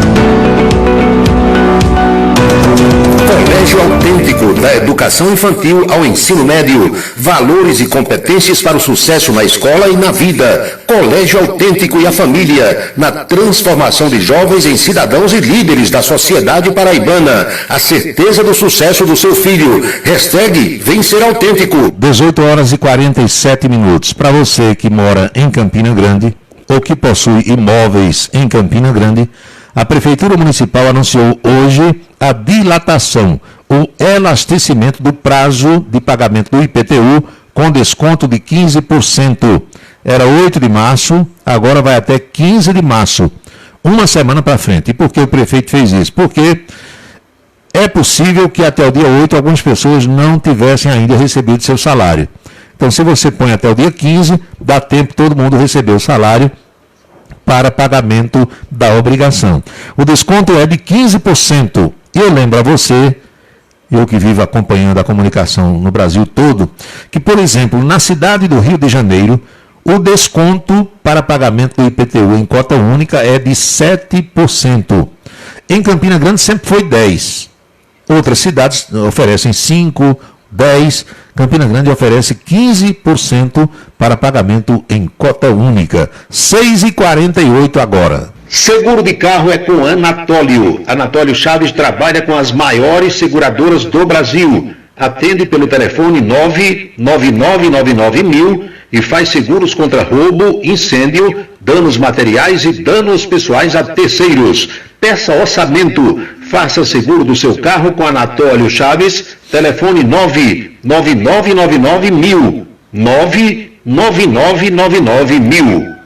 B: Colégio Autêntico. básico, da educação infantil ao ensino médio. Valores e competências para o sucesso na escola e na vida. Colégio Autêntico e a Família, na transformação de jovens em cidadãos e líderes da sociedade paraibana. A certeza do sucesso do seu filho. Hashtag Vem Ser Autêntico.
A: 18 horas e 47 minutos. Para você que mora em Campina Grande ou que possui imóveis em Campina Grande, a Prefeitura Municipal anunciou hoje a dilatação, o elastecimento do prazo de pagamento do IPTU com desconto de 15%. Era 8 de março, agora vai até 15 de março, uma semana para frente. E por que o prefeito fez isso? Porque é possível que até o dia 8 algumas pessoas não tivessem ainda recebido seu salário. Então, se você põe até o dia 15, dá tempo todo mundo receber o salário para pagamento da obrigação. O desconto é de 15%. E eu lembro a você, eu que vivo acompanhando a comunicação no Brasil todo, que, por exemplo, na cidade do Rio de Janeiro, o desconto para pagamento do IPTU em cota única é de 7%. Em Campina Grande sempre foi 10%. Outras cidades oferecem 5%, 10%. Campina Grande oferece 15% para pagamento em cota única. 6h48 agora.
B: Seguro de carro é com Anatólio. Anatólio Chaves trabalha com as maiores seguradoras do Brasil. Atende pelo telefone 99999.000 e faz seguros contra roubo, incêndio, danos materiais e danos pessoais a terceiros. Peça orçamento. Faça seguro do seu carro com Anatólio Chaves. Telefone 99999.000. 99999.000.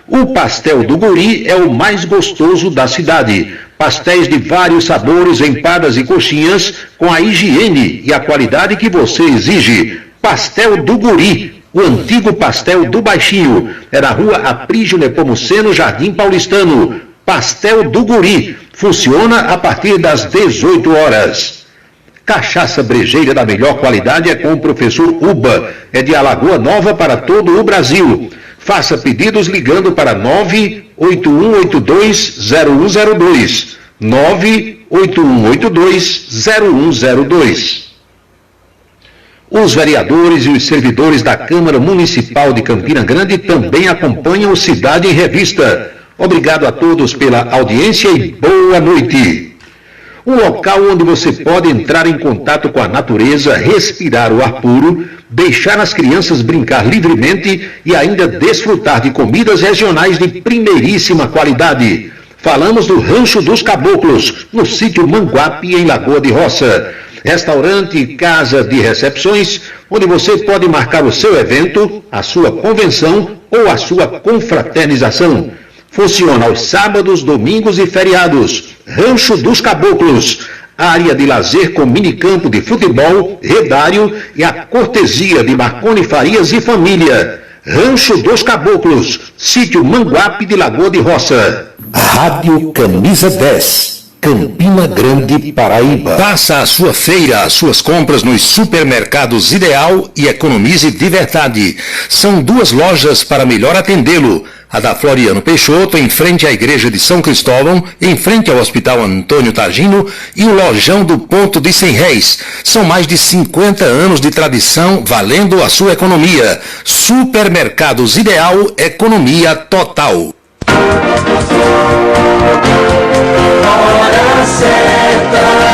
B: O pastel do Guri é o mais gostoso da cidade. Pastéis de vários sabores, empadas e coxinhas com a higiene e a qualidade que você exige. Pastel do Guri, o antigo pastel do Baixinho. É na rua Aprígio Nepomuceno, Jardim Paulistano. Pastel do Guri. Funciona a partir das 18 horas. Cachaça brejeira da melhor qualidade é com o professor Uba. É de Alagoa Nova para todo o Brasil. Faça pedidos ligando para 981820102. 981820102. Os vereadores e os servidores da Câmara Municipal de Campina Grande também acompanham o Cidade em Revista. Obrigado a todos pela audiência e boa noite. Um local onde você pode entrar em contato com a natureza, respirar o ar puro, deixar as crianças brincar livremente e ainda desfrutar de comidas regionais de primeiríssima qualidade. Falamos do Rancho dos Caboclos, no sítio Manguape, em Lagoa de Roça. Restaurante e casa de recepções, onde você pode marcar o seu evento, a sua convenção ou a sua confraternização. Funciona aos sábados, domingos e feriados. Rancho dos Caboclos, área de lazer com minicampo de futebol, redário e a cortesia de Marconi Farias e família. Rancho dos Caboclos, sítio Manguape de Lagoa de Roça.
J: Rádio Camisa 10. Campina Grande, Paraíba.
B: Faça a sua feira, as suas compras nos supermercados Ideal e economize de verdade. São duas lojas para melhor atendê-lo. A da Floriano Peixoto, em frente à Igreja de São Cristóvão, em frente ao Hospital Antônio Targino, e o Lojão do Ponto de 100 Réis. São mais de 50 anos de tradição, valendo a sua economia. Supermercados Ideal, economia total.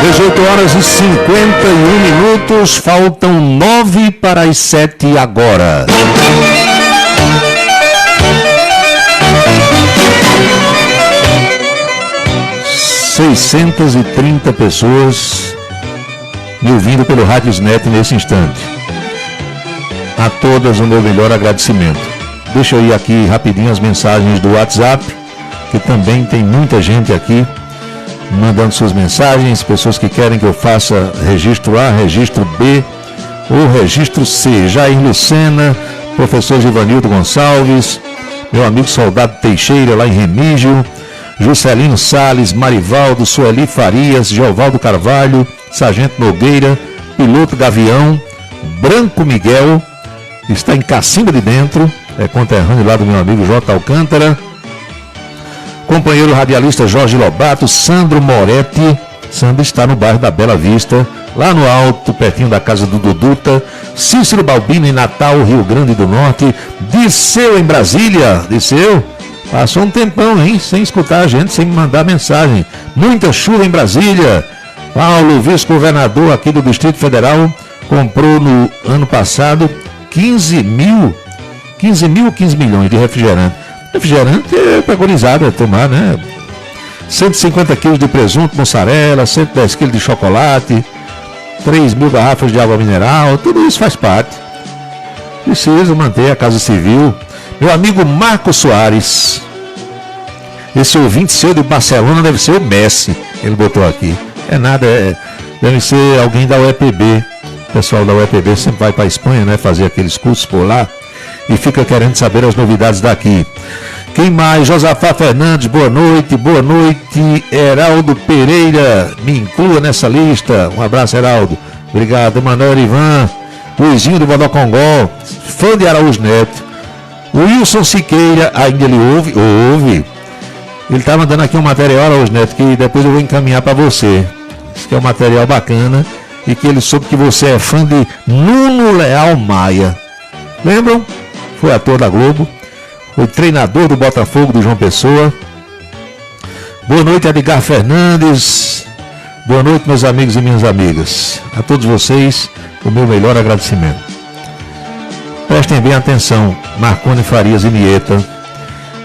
A: 18 horas e 51 minutos, faltam 9 para as 7 agora. ...630 pessoas me ouvindo pelo Radiosnet nesse instante. A todas o meu melhor agradecimento. Deixa eu ir aqui rapidinho as mensagens do WhatsApp, que também tem muita gente aqui mandando suas mensagens, pessoas que querem que eu faça registro A, registro B ou registro C. Jair Lucena, professor Givanildo Gonçalves, meu amigo Soldado Teixeira lá em Remígio, Juscelino Salles, Marivaldo, Sueli Farias, Geovaldo Carvalho, Sargento Nogueira, Piloto Gavião, Branco Miguel, está em Cacimba de Dentro, é conterrâneo lá do meu amigo J. Alcântara, companheiro radialista Jorge Lobato, Sandro Moretti, Sandra está no bairro da Bela Vista, lá no alto, pertinho da casa do Duduta. Cícero Balbino em Natal, Rio Grande do Norte. Disseu em Brasília. Disseu? Passou um tempão, hein? Sem escutar a gente, sem me mandar mensagem. Muita chuva em Brasília. Paulo, vice-governador aqui do Distrito Federal, comprou no ano passado 15 milhões de refrigerante. Refrigerante é preconizado a tomar, né? 150 quilos de presunto, mussarela, 110 quilos de chocolate, 3 mil garrafas de água mineral, tudo isso faz parte. Precisa manter a Casa Civil. Meu amigo Marco Soares, esse ouvinte seu de Barcelona deve ser o Messi, ele botou aqui. É nada, deve ser alguém da UEPB. O pessoal da UEPB sempre vai para a Espanha, né, fazer aqueles cursos por lá e fica querendo saber as novidades daqui. Quem mais? Josafá Fernandes, boa noite, boa noite. Heraldo Pereira, me inclua nessa lista. Um abraço, Heraldo. Obrigado. Manuel Ivan, Luizinho do Bodocongó, fã de Araújo Neto. Wilson Siqueira, ainda ele ouve. Ele está mandando aqui um material, Araújo Neto, que depois eu vou encaminhar para você. Isso que é um material bacana e que ele soube que você é fã de Nuno Leal Maia. Lembram? Foi ator da Globo. Foi treinador do Botafogo do João Pessoa. Boa noite, Edgar Fernandes. Boa noite, meus amigos e minhas amigas. A todos vocês, o meu melhor agradecimento. Prestem bem atenção, Marconi Farias e Nieta,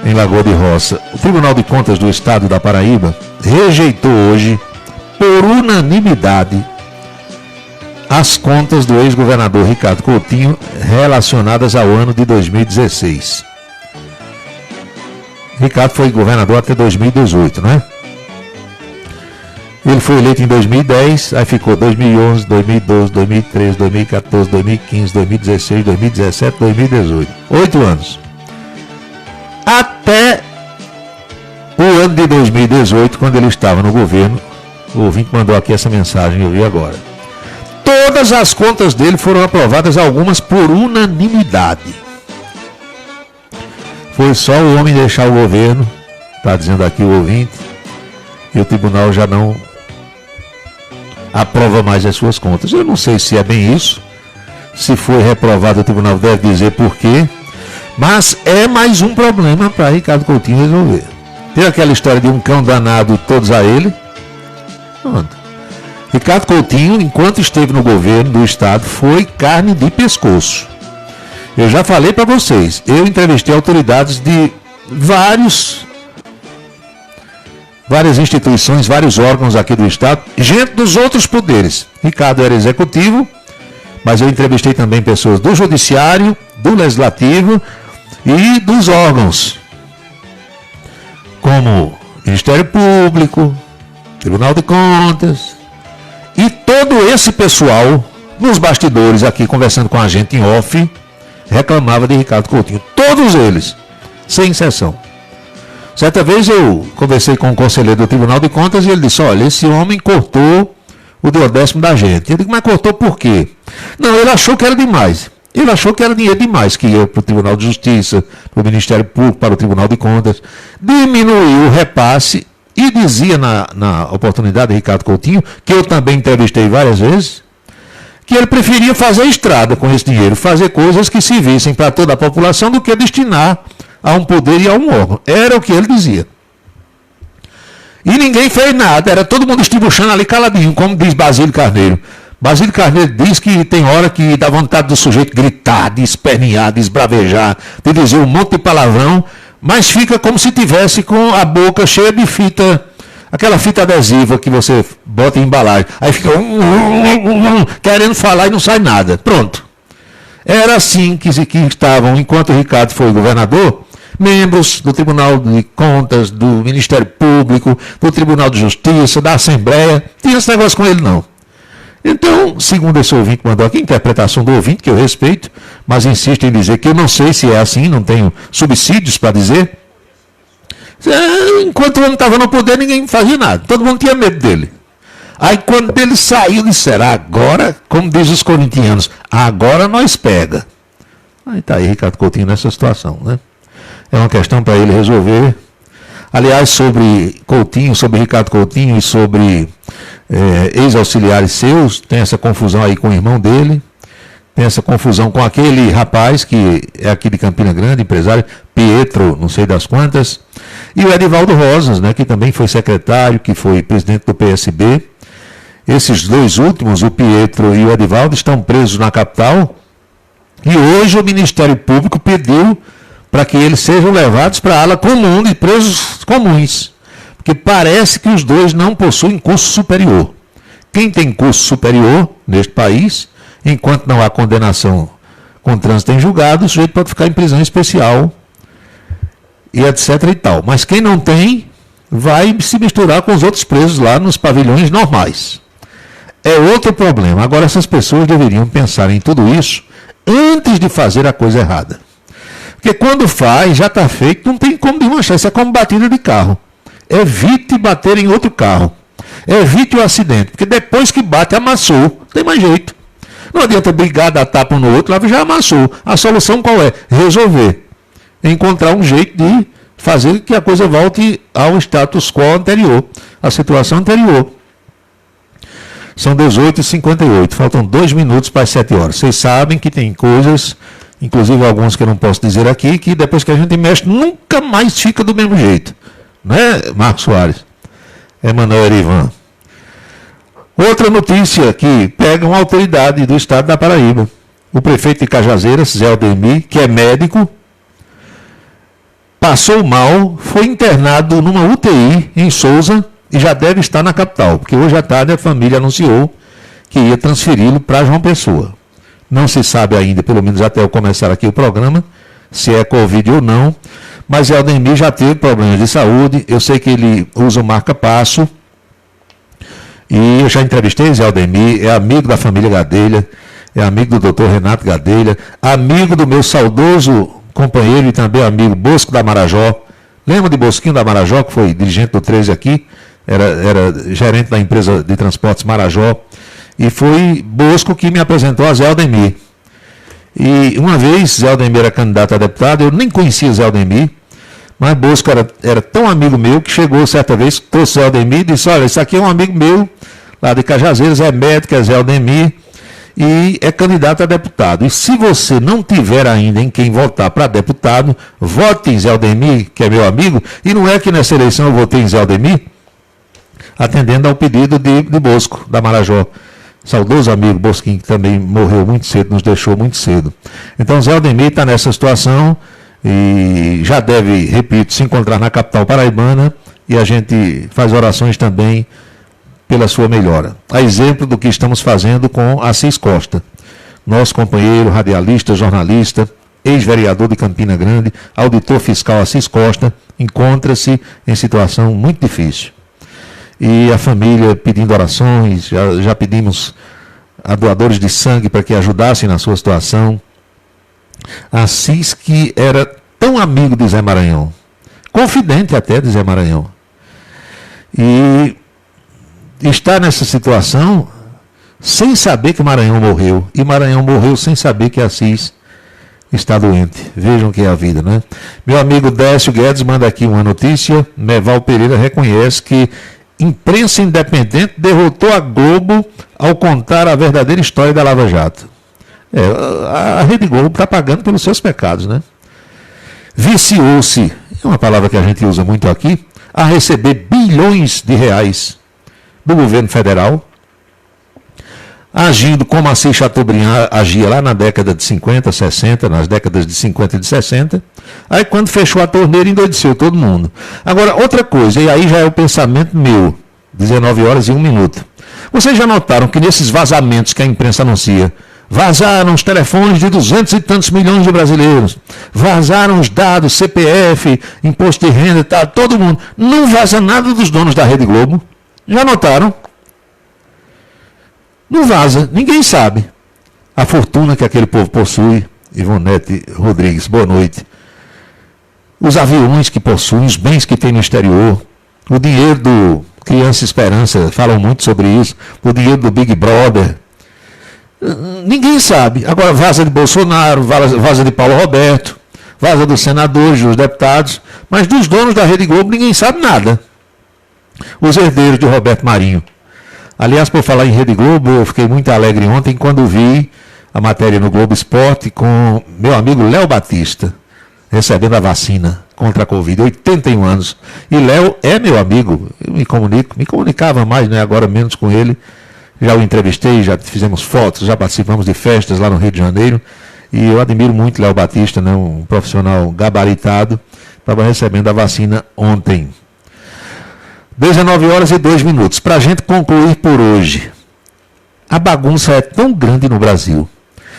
A: em Lagoa de Roça. O Tribunal de Contas do Estado da Paraíba rejeitou hoje, por unanimidade, as contas do ex-governador Ricardo Coutinho relacionadas ao ano de 2016. Ricardo foi governador até 2018, né? Ele foi eleito em 2010, aí ficou 2011, 2012, 2013, 2014, 2015, 2016, 2017, 2018. 8 anos. Até o ano de 2018, quando ele estava no governo, o ouvinte mandou aqui essa mensagem, eu vi agora. Todas as contas dele foram aprovadas, algumas por unanimidade. Foi só o homem deixar o governo, está dizendo aqui o ouvinte, e o tribunal já não aprova mais as suas contas. Eu não sei se é bem isso, se foi reprovado o tribunal deve dizer por quê, mas é mais um problema para Ricardo Coutinho resolver. Tem aquela história de um cão danado, todos a ele. Pronto. Ricardo Coutinho, enquanto esteve no governo do estado, foi carne de pescoço. Eu já falei para vocês, eu entrevistei autoridades de várias instituições, vários órgãos aqui do estado, gente dos outros poderes. Ricardo era executivo, mas eu entrevistei também pessoas do judiciário, do legislativo e dos órgãos, como Ministério Público, Tribunal de Contas, e todo esse pessoal nos bastidores aqui conversando com a gente em off, reclamava de Ricardo Coutinho. Todos eles, sem exceção. Certa vez eu conversei com um conselheiro do Tribunal de Contas e ele disse, olha, esse homem cortou o duodécimo da gente. Eu digo, mas cortou por quê? Não, ele achou que era demais. Ele achou que era dinheiro demais, que ia para o Tribunal de Justiça, para o Ministério Público, para o Tribunal de Contas. Diminuiu o repasse e dizia na oportunidade de Ricardo Coutinho, que eu também entrevistei várias vezes, que ele preferia fazer estrada com esse dinheiro, fazer coisas que servissem para toda a população do que destinar a um poder e a um órgão. Era o que ele dizia. E ninguém fez nada, era todo mundo estribuchando ali caladinho, como diz Basílio Carneiro. Basílio Carneiro diz que tem hora que dá vontade do sujeito gritar, de espernear, de esbravejar, de dizer um monte de palavrão, mas fica como se tivesse com a boca cheia de fita, aquela fita adesiva que você bota em embalagem. Aí fica querendo falar e não sai nada. Pronto. Era assim que estavam, enquanto o Ricardo foi governador, membros do Tribunal de Contas, do Ministério Público, do Tribunal de Justiça, da Assembleia. Não tinha esse negócio com ele, não. Então, segundo esse ouvinte mandou aqui, interpretação do ouvinte, que eu respeito, mas insisto em dizer que eu não sei se é assim, não tenho subsídios para dizer. Enquanto o homem estava no poder, ninguém fazia nada. Todo mundo tinha medo dele. Aí quando ele saiu, disseram, agora, como diz os corintianos, agora nós pega. Aí está aí Ricardo Coutinho nessa situação, né? É uma questão para ele resolver. Aliás, sobre Coutinho, sobre Ricardo Coutinho e sobre ex-auxiliares seus, tem essa confusão aí com o irmão dele, tem essa confusão com aquele rapaz que é aqui de Campina Grande, empresário, Pietro, não sei das quantas, e o Edivaldo Rosas, né, que também foi secretário, que foi presidente do PSB. Esses dois últimos, o Pietro e o Edivaldo, estão presos na capital, e hoje o Ministério Público pediu para que eles sejam levados para a ala comum de presos comuns, porque parece que os dois não possuem curso superior. Quem tem curso superior neste país, enquanto não há condenação com trânsito em julgado, o sujeito pode ficar em prisão especial e etc e tal. Mas quem não tem, vai se misturar com os outros presos lá nos pavilhões normais. É outro problema. Agora, essas pessoas deveriam pensar em tudo isso antes de fazer a coisa errada. Porque quando faz, já está feito, não tem como desmanchar. Isso é como batida de carro. Evite bater em outro carro. Evite o acidente. Porque depois que bate, amassou. Não tem mais jeito. Não adianta brigar, dar tapa um no outro, lá já amassou. A solução qual é? Resolver. Encontrar um jeito de fazer que a coisa volte ao status quo anterior, à situação anterior. São 18h58, faltam 2 minutos para as 7 horas. Vocês sabem que tem coisas, inclusive algumas que eu não posso dizer aqui, que depois que a gente mexe, nunca mais fica do mesmo jeito. Não é, Marcos Soares? Emanuel Erivan. Outra notícia que pega uma autoridade do estado da Paraíba. O prefeito de Cajazeiras, Zé Aldemir, que é médico, passou mal, foi internado numa UTI em Souza e já deve estar na capital, porque hoje à tarde a família anunciou que ia transferi-lo para João Pessoa. Não se sabe ainda, pelo menos até eu começar aqui o programa, se é Covid ou não, mas Zé Aldemir já teve problemas de saúde, eu sei que ele usa o marca-passo, e eu já entrevistei Zé Aldemir, é amigo da família Gadelha, é amigo do Dr. Renato Gadelha, amigo do meu saudoso companheiro e também amigo Bosco da Marajó. Lembra de Bosquinho da Marajó, que foi dirigente do 13 aqui? Era gerente da empresa de transportes Marajó. E foi Bosco que me apresentou a Zé Aldemir. E uma vez Zé Aldemir era candidato a deputado, eu nem conhecia Zé Aldemir, mas Bosco era tão amigo meu que chegou certa vez, trouxe Zé Aldemir e disse: olha, isso aqui é um amigo meu, lá de Cajazeiras, é médico, é Zé Aldemir, e é candidato a deputado. E se você não tiver ainda em quem votar para deputado, vote em Zé Aldemir, que é meu amigo, e não é que nessa eleição eu votei em Zé Aldemir, atendendo ao pedido de Bosco, da Marajó. Saudoso amigo Bosquinho, que também morreu muito cedo, nos deixou muito cedo. Então Zé Aldemir está nessa situação e já deve, repito, se encontrar na capital paraibana, e a gente faz orações também pela sua melhora. A exemplo do que estamos fazendo com Assis Costa, nosso companheiro, radialista, jornalista, ex-vereador de Campina Grande, auditor fiscal Assis Costa, encontra-se em situação muito difícil. E a família pedindo orações, já pedimos a doadores de sangue para que ajudassem na sua situação. Assis, que era tão amigo de Zé Maranhão, confidente até de Zé Maranhão, e está nessa situação sem saber que Maranhão morreu, e Maranhão morreu sem saber que Assis está doente. Vejam que é a vida, né? Meu amigo Décio Guedes manda aqui uma notícia. Meval Pereira reconhece que imprensa independente derrotou a Globo ao contar a verdadeira história da Lava Jato. A Rede Globo está pagando pelos seus pecados, né? Viciou-se, é uma palavra que a gente usa muito aqui, a receber bilhões de reais do governo federal, agindo como Assis Chateaubriand agia lá na década de 50, 60, nas décadas de 50 e de 60, aí quando fechou a torneira endoideceu todo mundo. Agora, outra coisa, e aí já é o pensamento meu, 19 horas e 1 minuto. Vocês já notaram que nesses vazamentos que a imprensa anuncia, vazaram os telefones de 200 e tantos milhões de brasileiros, vazaram os dados, CPF, imposto de renda, tá, todo mundo. Não vaza nada dos donos da Rede Globo. Já notaram? Não vaza, ninguém sabe a fortuna que aquele povo possui. Ivonete Rodrigues, boa noite. Os aviões que possuem, os bens que tem no exterior, o dinheiro do Criança Esperança, falam muito sobre isso, o dinheiro do Big Brother. Ninguém sabe. Agora vaza de Bolsonaro, vaza de Paulo Roberto, vaza dos senadores, dos deputados, mas dos donos da Rede Globo ninguém sabe nada. Os herdeiros de Roberto Marinho, Aliás, por falar em Rede Globo, eu fiquei muito alegre ontem quando vi a matéria no Globo Esporte com meu amigo Léo Batista, recebendo a vacina contra a Covid, 81 anos. E Léo é meu amigo, eu me comunicava mais, né, agora menos com ele. Já o entrevistei, já fizemos fotos, já participamos de festas lá no Rio de Janeiro. E eu admiro muito Léo Batista, né, um profissional gabaritado. Estava recebendo a vacina ontem. 19h02. Para a gente concluir por hoje, a bagunça é tão grande no Brasil.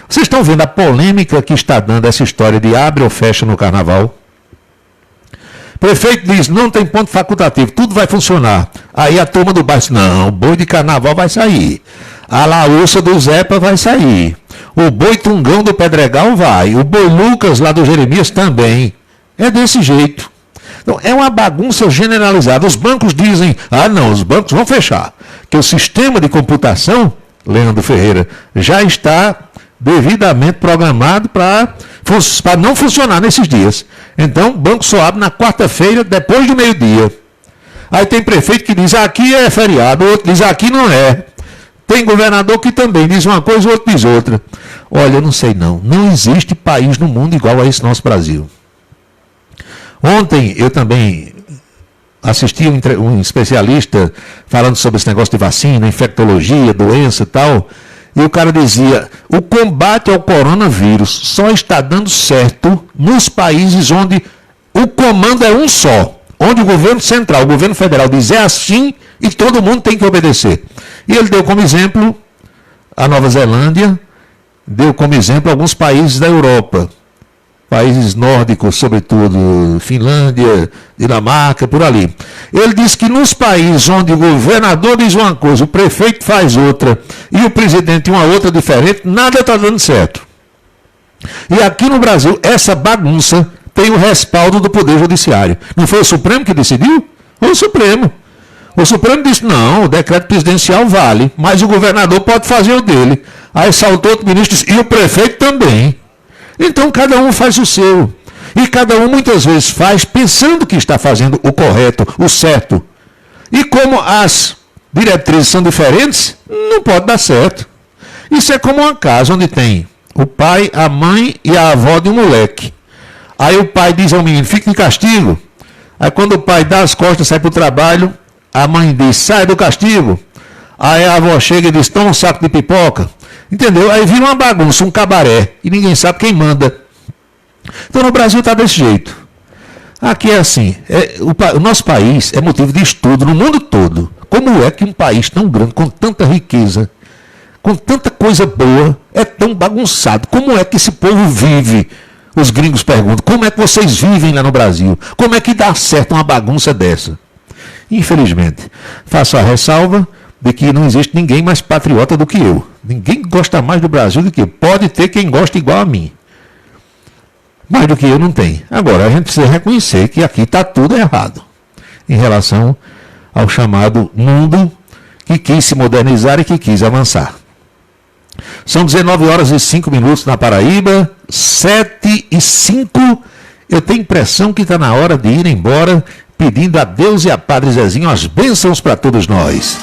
A: Vocês estão vendo a polêmica que está dando essa história de abre ou fecha no carnaval? O prefeito diz, não tem ponto facultativo, tudo vai funcionar. Aí a turma do bairro diz, não, o boi de carnaval vai sair. A laúça do Zepa vai sair. O boi Tungão do Pedregal vai. O boi Lucas lá do Jeremias também. É desse jeito. Então, é uma bagunça generalizada. Os bancos dizem, não, os bancos vão fechar. Que o sistema de computação, Leandro Ferreira, já está devidamente programado para não funcionar nesses dias. Então, o banco só abre na quarta-feira, depois do meio-dia. Aí tem prefeito que diz, aqui é feriado, o outro diz, aqui não é. Tem governador que também diz uma coisa, o outro diz outra. Olha, eu não sei não. Não existe país no mundo igual a esse nosso Brasil. Ontem eu também assisti um especialista falando sobre esse negócio de vacina, infectologia, doença e tal, e o cara dizia, o combate ao coronavírus só está dando certo nos países onde o comando é um só, onde o governo central, o governo federal diz é assim e todo mundo tem que obedecer. E ele deu como exemplo a Nova Zelândia, deu como exemplo alguns países da Europa, países nórdicos, sobretudo Finlândia, Dinamarca, por ali. Ele disse que nos países onde o governador diz uma coisa, o prefeito faz outra e o presidente uma outra diferente, nada está dando certo. E aqui no Brasil, essa bagunça tem o respaldo do Poder Judiciário. Não foi o Supremo que decidiu? Foi o Supremo. O Supremo disse, não, o decreto presidencial vale, mas o governador pode fazer o dele. Aí saltou outro ministro e disse, e o prefeito também. Então cada um faz o seu. E cada um muitas vezes faz pensando que está fazendo o correto, o certo. E como as diretrizes são diferentes, não pode dar certo. Isso é como uma casa onde tem o pai, a mãe e a avó de um moleque. Aí o pai diz ao menino, fique de castigo. Aí quando o pai dá as costas e sai para o trabalho, a mãe diz, sai do castigo. Aí a avó chega e diz, toma um saco de pipoca. Entendeu? Aí vira uma bagunça, um cabaré, e ninguém sabe quem manda. Então no Brasil está desse jeito. Aqui é assim, o nosso país é motivo de estudo no mundo todo. Como é que um país tão grande, com tanta riqueza, com tanta coisa boa, é tão bagunçado? Como é que esse povo vive? Os gringos perguntam, como é que vocês vivem lá no Brasil? Como é que dá certo uma bagunça dessa? Infelizmente, faço a ressalva de que não existe ninguém mais patriota do que eu. Ninguém gosta mais do Brasil do que eu. Pode ter quem gosta igual a mim. Mais do que eu não tem. Agora, a gente precisa reconhecer que aqui está tudo errado em relação ao chamado mundo que quis se modernizar e que quis avançar. São 19h05 na Paraíba, 7h05. Eu tenho impressão que está na hora de ir embora, pedindo a Deus e a Padre Zezinho as bênçãos para todos nós.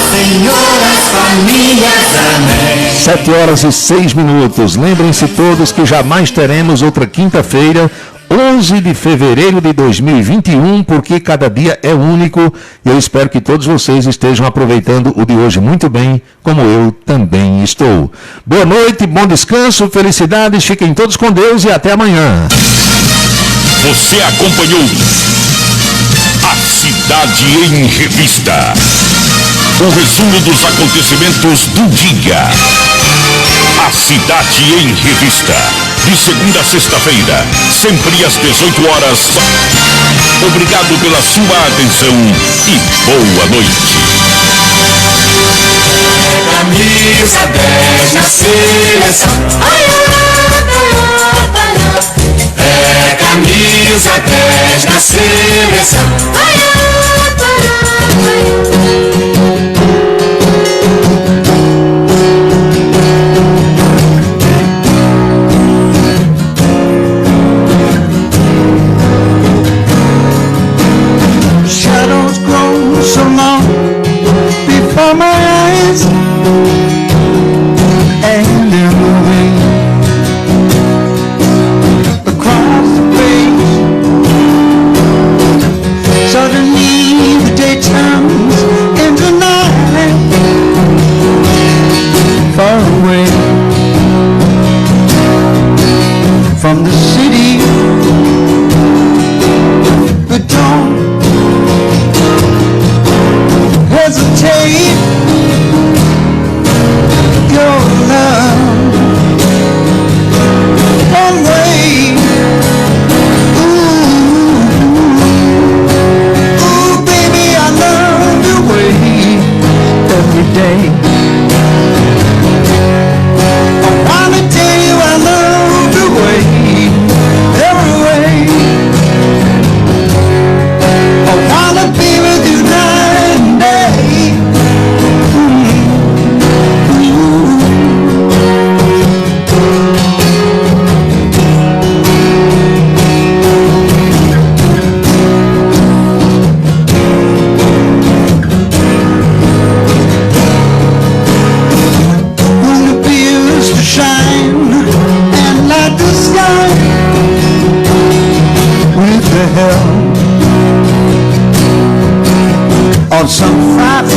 D: Senhor, as famílias, amém.
A: 7h06. Lembrem-se todos que jamais teremos outra quinta-feira, 11 de fevereiro de 2021, porque cada dia é único e eu espero que todos vocês estejam aproveitando o de hoje muito bem, como eu também estou. Boa noite, bom descanso, felicidades, fiquem todos com Deus e até amanhã.
C: Você acompanhou A Cidade em Revista. O resumo dos acontecimentos do dia. A Cidade em Revista. De segunda a sexta-feira, sempre às 18h. Obrigado pela sua atenção e boa noite.
D: Camisa 10 na seleção. É camisa 10 na seleção.
G: way. I wanna tell you I love the way, every way. I wanna be with you night and day. On some Friday